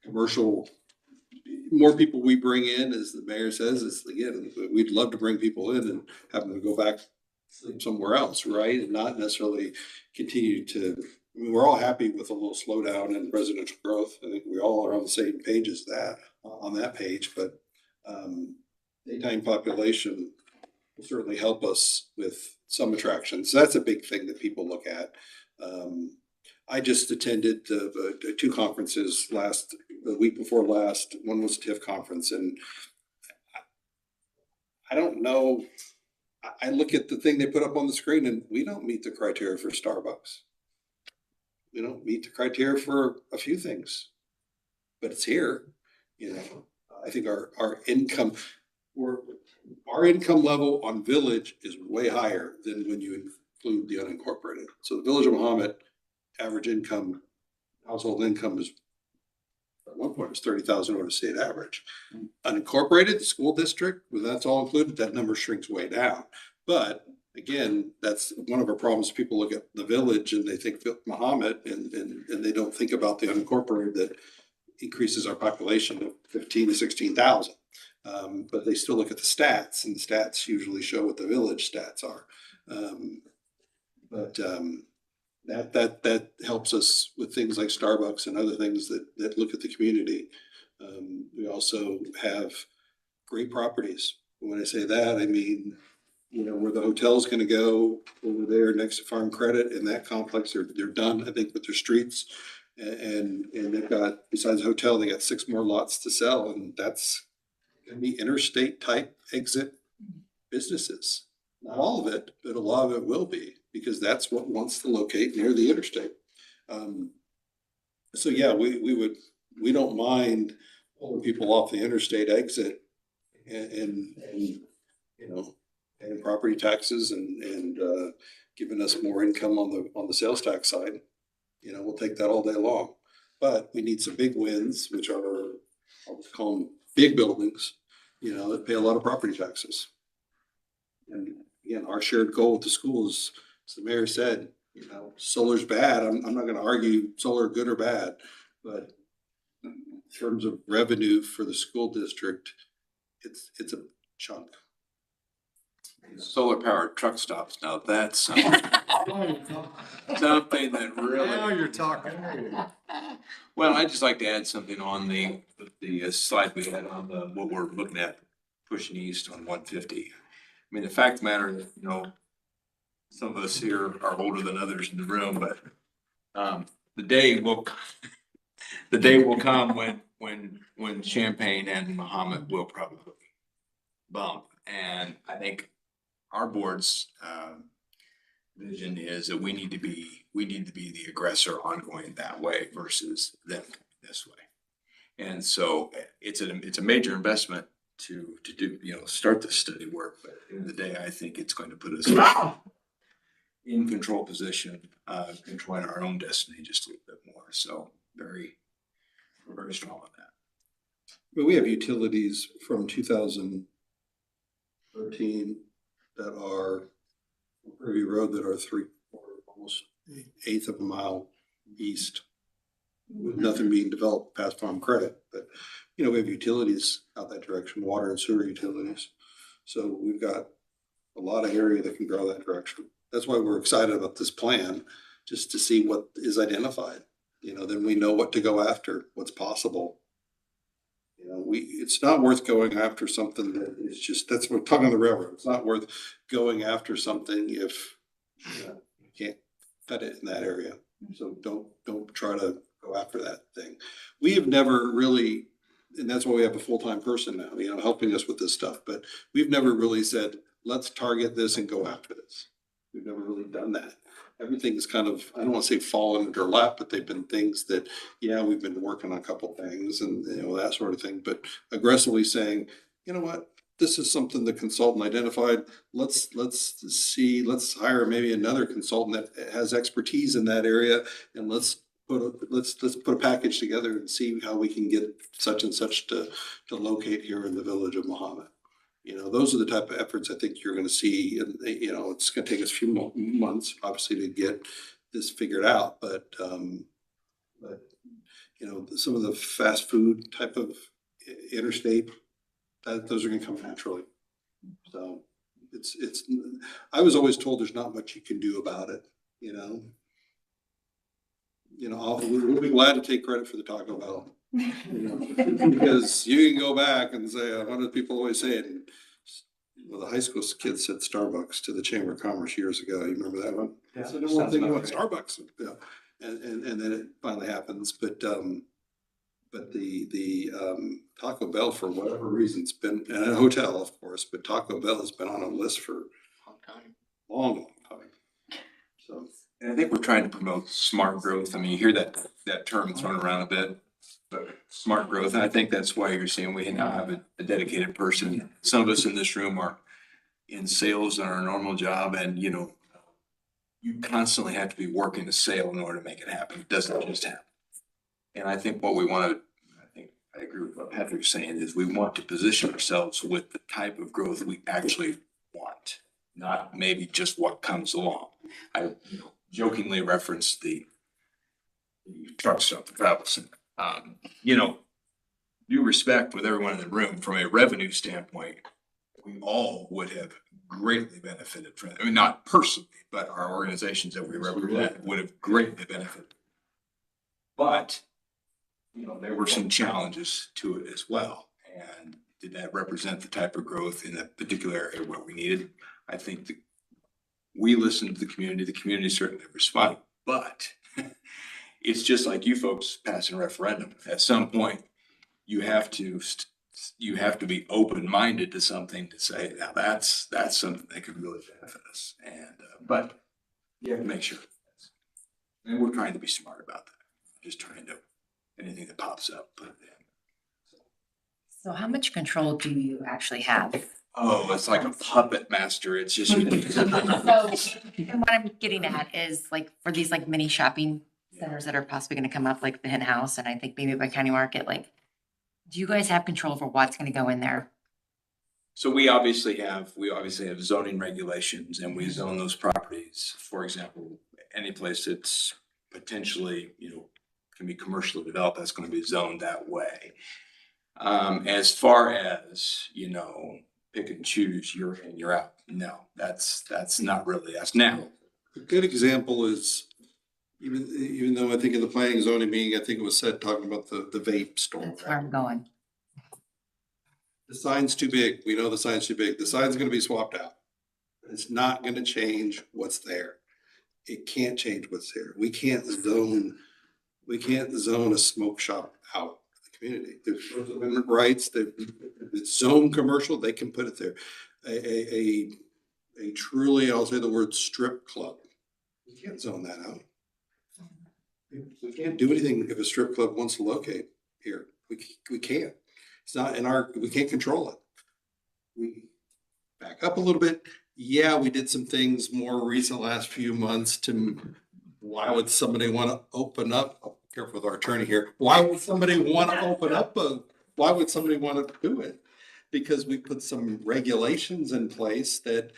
commercial, more people we bring in, as the mayor says, is again, we'd love to bring people in and have them go back sleep somewhere else, right? And not necessarily continue to, I mean, we're all happy with a little slowdown in residential growth. I think we all are on the same page as that, on that page, but daytime population will certainly help us with some attractions. That's a big thing that people look at. I just attended two conferences the week before last. One was a TIF conference, and I don't know. I look at the thing they put up on the screen, and we don't meet the criteria for Starbucks. We don't meet the criteria for a few things, but it's here. You know, I think our income, our income level on Village is way higher than when you include the unincorporated. So the Village of Mahomet average income, household income is at one point was 30,000 over the state average. Unincorporated, the school district, when that's all included, that number shrinks way down. But again, that's one of our problems. People look at the Village and they think Mahomet and they don't think about the unincorporated that increases our population of 15 to 16,000. But they still look at the stats, and the stats usually show what the Village stats are. That helps us with things like Starbucks and other things that look at the community. We also have great properties. When I say that, I mean, you know, where the hotel's gonna go over there next to Farm Credit in that complex, they're done, I think, with their streets. And they've got, besides the hotel, they got 6 more lots to sell, and that's gonna be interstate type exit businesses. Not all of it, but a lot of it will be, because that's what wants to locate near the interstate. So yeah, we don't mind pulling people off the interstate exit and you know, paying property taxes and giving us more income on the sales tax side. You know, we'll take that all day long. But we need some big wins, which are, I'll call them big buildings, you know, that pay a lot of property taxes. And again, our shared goal with the schools, as the mayor said, you know, solar's bad. I'm not gonna argue solar good or bad, but in terms of revenue for the school district, it's a chunk. Solar powered truck stops, now that's something that really. Now you're talking. Well, I'd just like to add something on the slide we had on what we're looking at, pushing east on 150. I mean, the fact of the matter is, you know, some of us here are older than others in the room, but the day will come when Champaign and Mahomet will probably bump. And I think our board's vision is that we need to be the aggressor on going that way versus them this way. And so it's a major investment to do, you know, start this study work, but at the end of the day, I think it's going to put us in control position, controlling our own destiny just a little bit more. So we're very strong on that. But we have utilities from 2013 that are Prairie Road that are 3/4, almost 1/8 of a mile east, with nothing being developed past Farm Credit. But you know, we have utilities out that direction, water and sewer utilities. So we've got a lot of area that can grow that direction. That's why we're excited about this plan, just to see what is identified. You know, then we know what to go after, what's possible. You know, it's not worth going after something that is just, that's what we're talking on the railroad. It's not worth going after something if you can't cut it in that area. So don't try to go after that thing. We have never really, and that's why we have a full-time person now, you know, helping us with this stuff, but we've never really said, let's target this and go after this. We've never really done that. Everything's kind of, I don't want to say fallen into our lap, but they've been things that, yeah, we've been working on a couple things and, you know, that sort of thing, but aggressively saying, you know what, this is something the consultant identified. Let's hire maybe another consultant that has expertise in that area, and let's put a package together and see how we can get such and such to locate here in the village of Mahomet. You know, those are the type of efforts I think you're going to see, and you know, it's going to take us a few months, obviously, to get this figured out. But you know, some of the fast food type of interstate, those are gonna come naturally. So it's, I was always told there's not much you can do about it, you know? We'll be glad to take credit for the Taco Bell. You know, because you can go back and say, what do people always say? And, well, the high school kids said Starbucks to the Chamber of Commerce years ago. You remember that one? Yeah, So no one sounds thinking about about right. Starbucks. Yeah. And then it finally happens. But the Taco Bell, for whatever reason, it's been, and a hotel, of course, but Taco Bell has been on a list for Long time. long time. So. And I think we're trying to promote smart growth. I mean, you hear that term thrown around a bit, but smart growth. And I think that's why you're seeing we now have a dedicated person. Some of us in this room are in sales on our normal job, and you constantly have to be working a sale in order to make it happen. It doesn't just happen. And I think what we want to, I agree with what Patrick's saying, is we want to position ourselves with the type of growth we actually want, not maybe just what comes along. I jokingly referenced the truck stop, the travel center. Due respect with everyone in the room, from a revenue standpoint, we all would have greatly benefited from it. I mean, not personally, but our organizations that we represent would have greatly benefited. But, there were some challenges to it as well. And did that represent the type of growth in that particular area where we needed? I think we listened to the community certainly responded, but it's just like you folks passing a referendum. At some point, you have to be open-minded to something to say, now that's something that could really benefit us. And, but you have to make sure. And we're trying to be smart about that. Just trying to, anything that pops up, put it in. So how much control do you actually have? Oh, it's like a puppet master. It's just. So, and what I'm getting at is like, for these like mini shopping centers that are possibly gonna come up, like the Hen House, and I think maybe by County Market, like, do you guys have control over what's gonna go in there? So we obviously have zoning regulations, and we zone those properties. For example, any place that's potentially, can be commercially developed, that's gonna be zoned that way. As far as, pick and choose, you're in, you're out. No, that's not really us now. A good example is, even though I think in the planning and zoning meeting, I think it was said, talking about the vape store. That's where I'm going. The sign's too big. We know the sign's too big. The sign's gonna be swapped out. It's not gonna change what's there. It can't change what's there. We can't zone a smoke shop out of the community. There's First Amendment rights that it's zone commercial, they can put it there. A truly, I'll say the word strip club. We can't zone that out. We can't do anything if a strip club wants to locate here. We can't. It's not we can't control it. We back up a little bit. Yeah, we did some things more recent last few months why would somebody want to open up? Careful with our attorney here. Why would somebody want to open up why would somebody want to do it? Because we put some regulations in place that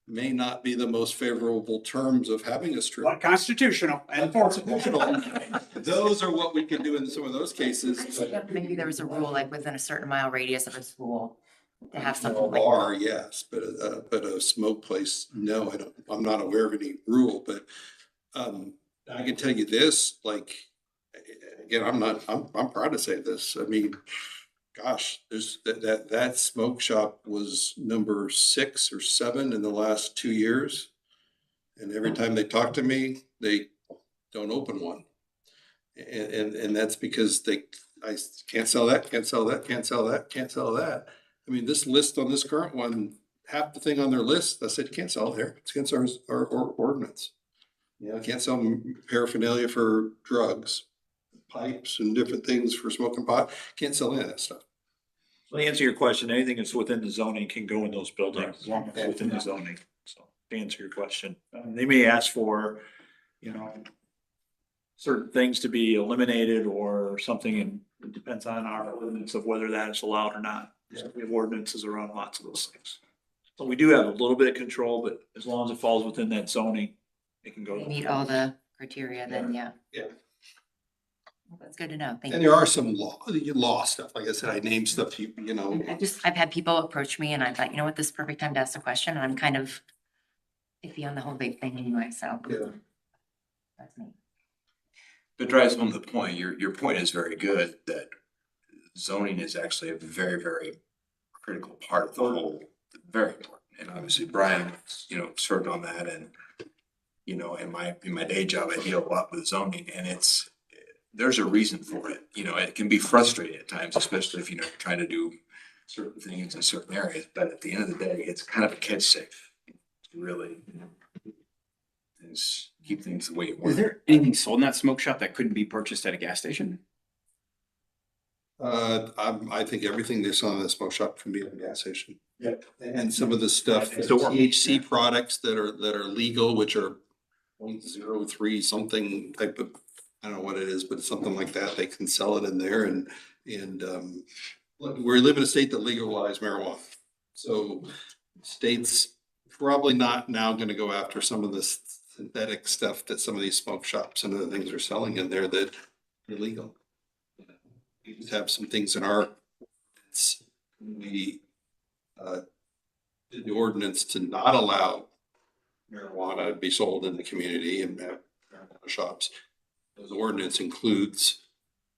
may not be the most favorable terms of having a strip. But constitutional and enforceable. Those are what we can do in some of those cases. Maybe there was a rule like within a certain mile radius of a school to have A something like. bar, yes, but a smoke place, no, I'm not aware of any rule, but I can tell you this, like, again, I'm proud to say this. I mean, gosh, there's that smoke shop was number 6 or 7 in the last 2 years. And every time they talk to me, they don't open one. And that's because I can't sell that, can't sell that, can't sell that, can't sell that. I mean, this list on this current one, half the thing on their list, I said, you can't sell it there. It's against our ordinance. Can't sell paraphernalia for drugs, pipes and different things for smoking pot. Can't sell any of that stuff. So to answer your question, anything that's within the zoning can go in those buildings, as long as it's within the zoning. So to answer your question, they may ask for, certain things to be eliminated or something, and it depends on our ordinance of whether that is allowed or not. So we have ordinances around lots of those things. So we do have a little bit of control, but as long as it falls within that zoning, it can go. They meet all the criteria, then yeah. Yeah. That's good to know. Thank And you. there are some law stuff. Like I said, I named stuff, you know. I've had people approach me and I thought, you know what, this is the perfect time to ask a question. And I'm kind of iffy on the whole big thing anyway, so. Yeah. That's me. But drives home the point, your point is very good, that zoning is actually a very, very critical part of the whole, very important. And obviously Brian, you know, served on that, and, you know, in my day job, I deal a lot with zoning, and there's a reason for it. You know, it can be frustrating at times, especially if, you know, you're trying to do certain things in certain areas, but at the end of the day, it's kind of a catch safe. Really, is keep things the way you want. Is there anything sold in that smoke shop that couldn't be purchased at a gas station? I think everything they sell in the smoke shop can be in a gas station. Yep. And some of the stuff, Next door. THC products that are legal, which are 0.03 something type of, I don't know what it is, but something like that, they can sell it in there and we live in a state that legalized marijuana. So states probably not now gonna go after some of this synthetic stuff that some of these smoke shops and other things are selling in there that are illegal. We just have some things in our, we did the ordinance to not allow marijuana to be sold in the community and have marijuana shops. Those ordinance includes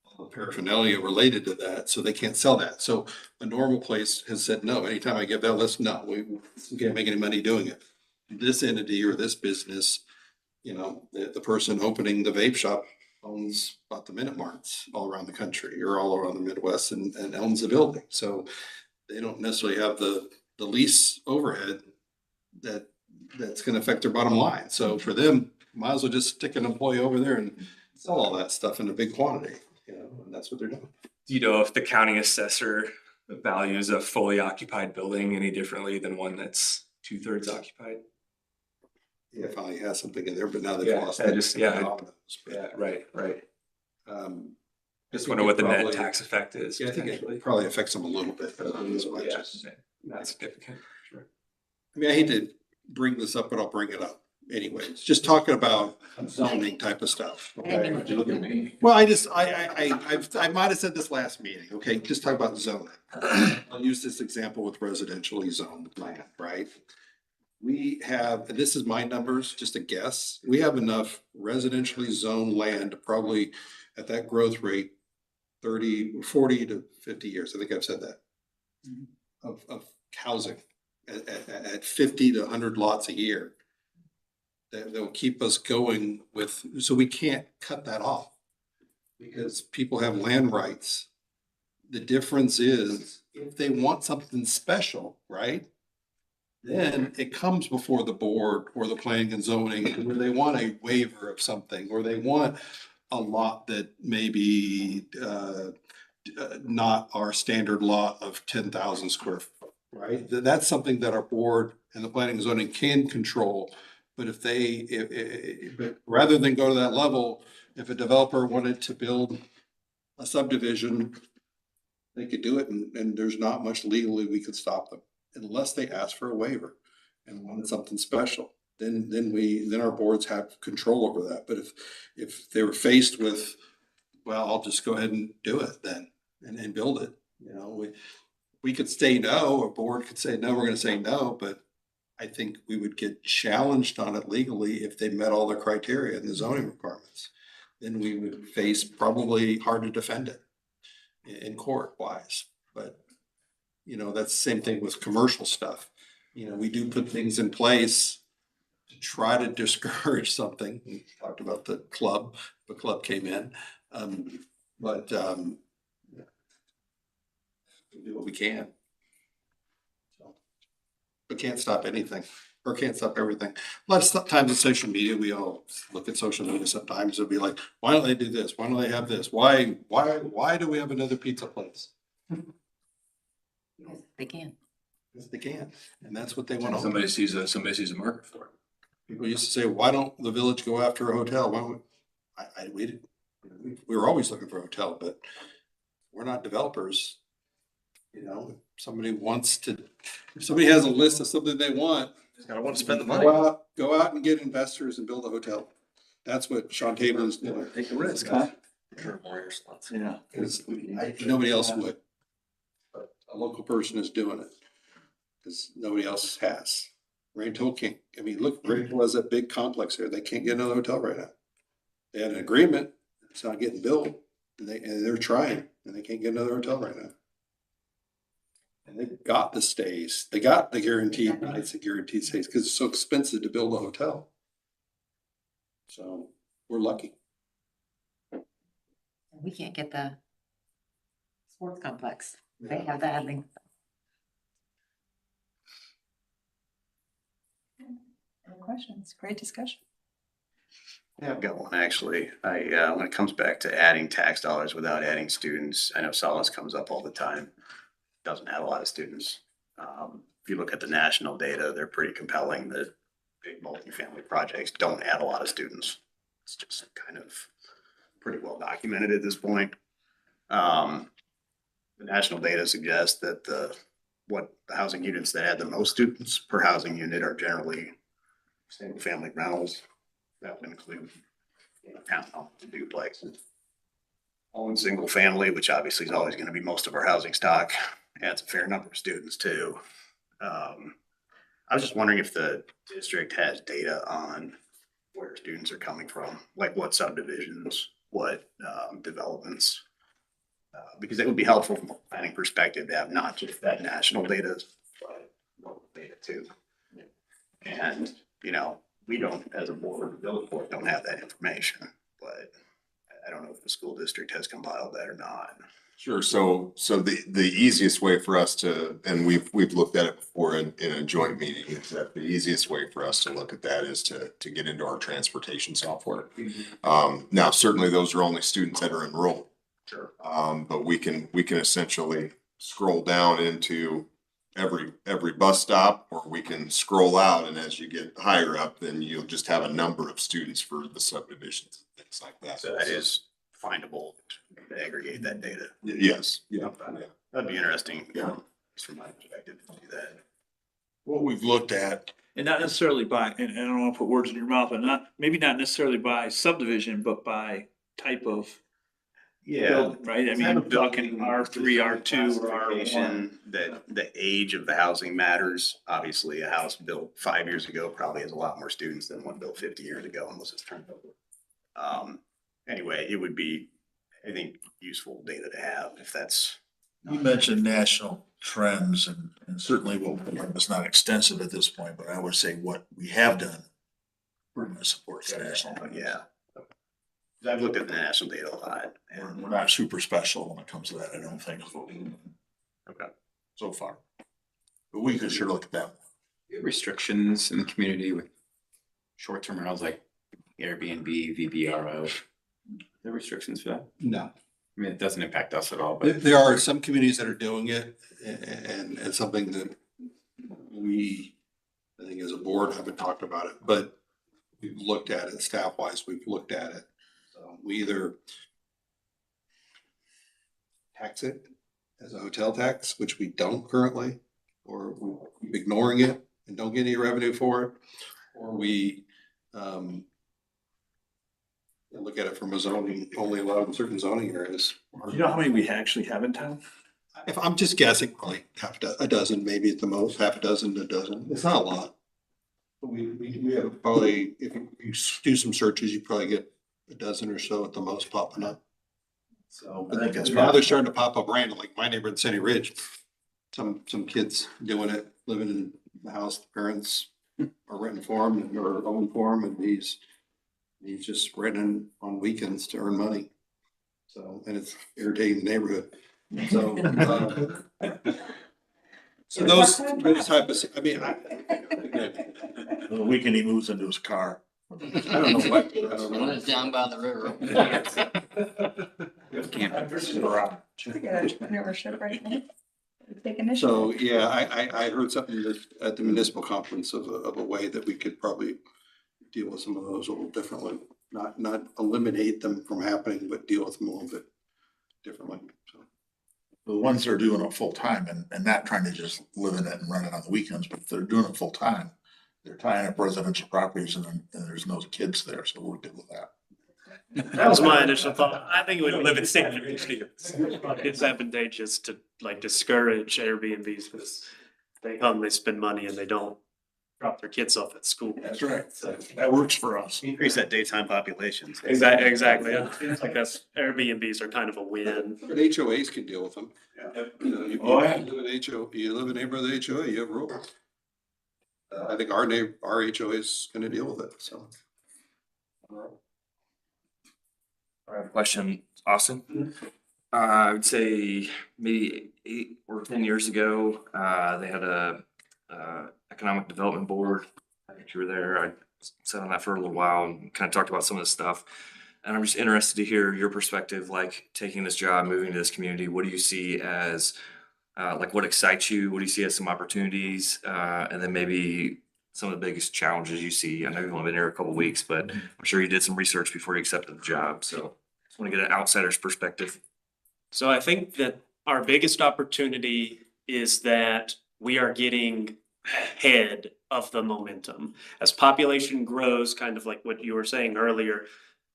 all the paraphernalia related to that, so they can't sell that. So a normal place has said, no, anytime I give that list, no, we can't make any money doing it. This entity or this business, you know, the person opening the vape shop owns about the Minute Marts all around the country or all around the Midwest and owns the building. So they don't necessarily have the lease overhead that's gonna affect their bottom line. So for them, might as well just stick an employee over there and sell all that stuff in a big quantity, you know, and that's what they're doing. Do you know if the county assessor values a fully occupied building any differently than one that's 2/3 occupied? Yeah, finally has something in there, but now they've Yeah, lost. I that. just- yeah, Dominoes, but, Yeah, right. I Just think wonder what it the net probably- tax effect is. Yeah, I think potentially. it probably affects them a little bit, but not as much. Yeah, not significant, sure. I mean, I hate to bring this up, but I'll bring it up anyways. Just talking about zoning type of stuff. Okay. Look at me. Well, I might have said this last meeting, okay, just talk about zoning. I'll use this example with residentially zoned land, right? We have, and this is my numbers, just a guess, we have enough residentially zoned land to probably at that growth rate, 40 to 50 years, I think I've said that. Of housing at 50 to 100 lots a year. That will keep us going with, so we can't cut that off. Because people have land rights. The difference is if they want something special, right? Then it comes before the board or the planning and zoning where they want a waiver of something, or they want a lot that maybe not our standard lot of 10,000 square foot, right? That's something that our board and the planning and zoning can control. But if but rather than go to that level, if a developer wanted to build a subdivision, they could do it and there's not much legally we could stop them unless they ask for a waiver and wanted something special. Then our boards have control over that. But if they were faced with, well, I'll just go ahead and do it then and build it, you know, we could say no, a board could say no, we're gonna say no, but I think we would get challenged on it legally if they met all the criteria and the zoning requirements. Then we would face probably hard to defend it in court wise. But, you know, that's the same thing with commercial stuff. You know, we do put things in place to try to discourage something. We talked about the club came in. We do what we can. But can't stop anything or can't stop everything. Lots of times in social media, we all look at social media sometimes and be like, why don't they do this? Why don't they have this? Why do we have another pizza place? They can. Yes, they can. And that's what they want. Somebody sees a market for it. People used to say, why don't the village go after a hotel? Why would, we were always looking for a hotel, but we're not developers. You know, if somebody has a list of something they want. I don't want to spend the money. Go out and get investors and build a hotel. That's what Sean Taylor's doing. Take the risk, huh? Yeah. Because nobody else would. But a local person is doing it. Because nobody else has. Raintold can't, I mean, look, Raintold has that big complex there. They can't get another hotel right now. They had an agreement, it's not getting built, and they're trying, and they can't get another hotel right now. And they got the stays, they got the guaranteed nights, the guaranteed stays, because it's so expensive to build a hotel. So we're lucky. We can't get the sports complex. They have that. Any questions? Great discussion. Yeah, I've got one actually. When it comes back to adding tax dollars without adding students, I know Solace comes up all the time. Doesn't add a lot of students. If you look at the national data, they're pretty compelling that big multifamily projects don't add a lot of students. It's just kind of pretty well documented at this point. The national data suggests that the housing units that add the most students per housing unit are generally single family rentals. That would include townhomes and duplexes. Own single family, which obviously is always going to be most of our housing stock, adds a fair number of students too. I was just wondering if the district has data on where students are coming from, like what subdivisions, what developments. Because it would be helpful from a planning perspective to have not just that national data, but local data too. And, we don't, as a board, the village board don't have that information, but I don't know if the school district has compiled that or not. Sure. So the easiest way for us to, and we've looked at it before in a joint meeting, is that the easiest way for us to look at that is to get into our transportation software. Now, certainly those are only students that are enrolled. Sure. But we can essentially scroll down into every bus stop, or we can scroll out, and as you get higher up, then you'll just have a number of students for the subdivisions, things like that. So that is findable to aggregate that data. Yes. Yeah. That'd be interesting. Yeah. Just from my perspective to do that. What we've looked at, And not necessarily by, and I don't want to put words in your mouth, but maybe not necessarily by subdivision, but by type of building, right? I mean, I'm talking R3, R2, or R1. Clarification that the age of the housing matters. Obviously, a house built 5 years ago probably has a lot more students than one built 50 years ago, unless it's turned over. Anyway, it would be, I think, useful data to have if that's. you mentioned national trends, and certainly it's not extensive at this point, but I would say what we have done pretty much supports the national. Yeah. I've looked at the national data a lot. We're not super special when it comes to that, I don't think. Okay. So far. But we could sure look at that. Restrictions in the community with short-term rentals like Airbnb, VBRO. There are restrictions for that? No. I mean, it doesn't impact us at all, but. There are some communities that are doing it, and it's something that we, I think as a board, haven't talked about it, but we've looked at it, staff-wise, we've looked at it. So we either tax it as a hotel tax, which we don't currently, or we keep ignoring it and don't get any revenue for it, or we look at it from a zoning, only allowed in certain zoning areas. Do you know how many we actually have in town? If I'm just guessing, like a dozen, maybe at the most, half a dozen, a dozen. It's not a lot. But we have probably, if you do some searches, you probably get a dozen or so at the most popping up. So, I think that's now they're starting to pop up random, like my neighborhood in Sandy Ridge. Some kids doing it, living in the house, the parents are renting for them or own for them, and he's just renting on weekends to earn money. So, and it's irritating the neighborhood. So, so those type of, I mean, The weekend he moves into his car. I don't know what. When it's down by the river. Entrepreneurship right now. Take initiative. So, yeah, I heard something at the municipal conference of a way that we could probably deal with some of those a little differently. Not eliminate them from happening, but deal with them a little bit differently, so. The ones that are doing it full time and not trying to just live in it and run it on the weekends, but if they're doing it full time, they're tying up residential properties and there's no kids there, so we're good with that. That was my initial thought. I think it would Live in St. Louis. it's advantageous to like discourage Airbnbs because they come, they spend money and they don't drop their kids off at school. That's right. So, That works for us. Increase that daytime population. exactly. It's like that's Airbnbs are kind of a win. But HOAs can deal with them. You know, Oh, yeah. live in HO, you live in a neighborhood HOA, you have rules. I think our HOA is gonna deal with it, so. I have a question, Austin. I would say maybe 8 or 10 years ago, they had a economic development board. I think you were there. I sat on that for a little while and kind of talked about some of this stuff. And I'm just interested to hear your perspective, like taking this job, moving to this community. What do you see as, like what excites you? What do you see as some opportunities? And then maybe some of the biggest challenges you see. I know you've only been here a couple weeks, but I'm sure you did some research before you accepted the job. So just want to get an outsider's perspective. So I think that our biggest opportunity is that we are getting ahead of the momentum. As population grows, kind of like what you were saying earlier,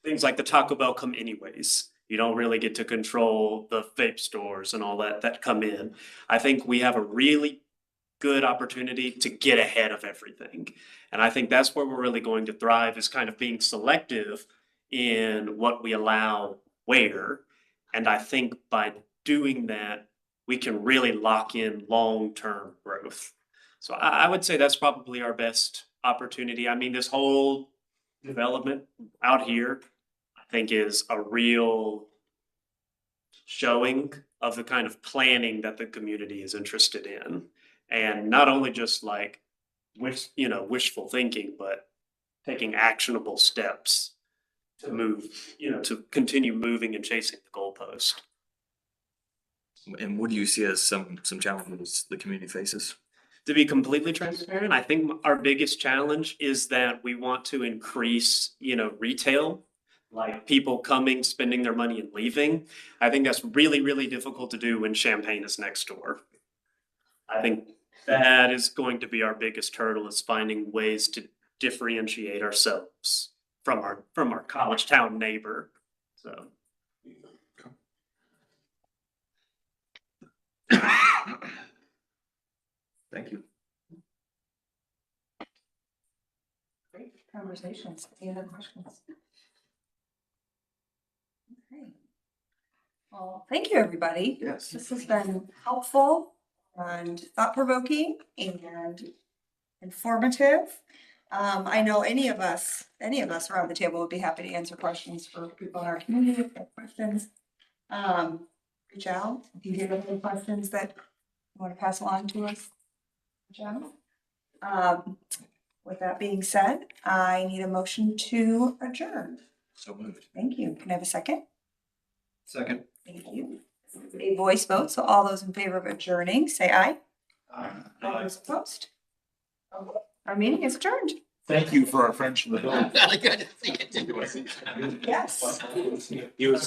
things like the Taco Bell come anyways. You don't really get to control the vape stores and all that come in. I think we have a really good opportunity to get ahead of everything. And I think that's where we're really going to thrive, is kind of being selective in what we allow where. And I think by doing that, we can really lock in long-term growth. So I would say that's probably our best opportunity. I mean, this whole development out here, I think, is a real showing of the kind of planning that the community is interested in. And not only just like wishful thinking, but taking actionable steps to move, to continue moving and chasing the goalpost. And what do you see as some challenges the community faces? To be completely transparent, I think our biggest challenge is that we want to increase, retail, like people coming, spending their money and leaving. I think that's really, really difficult to do when Champaign is next door. I think that is going to be our biggest hurdle, is finding ways to differentiate ourselves from our college town neighbor. So. Thank you. Great conversations. Any other questions? Okay. Well, thank you, everybody. Yes. This has been helpful and thought-provoking and informative. I know any of us around the table would be happy to answer questions for people in our community if they have questions. Reach out if you have any questions that you want to pass along to us. Reach out. With that being said, I need a motion to adjourn. So moved. Thank you. Can I have a second? Second. Thank you. A voice vote, so all those in favor of adjourning, say aye. All those opposed? Okay. Our meeting is adjourned. Thank you for our friends from the village. I gotta see it. Yes. He was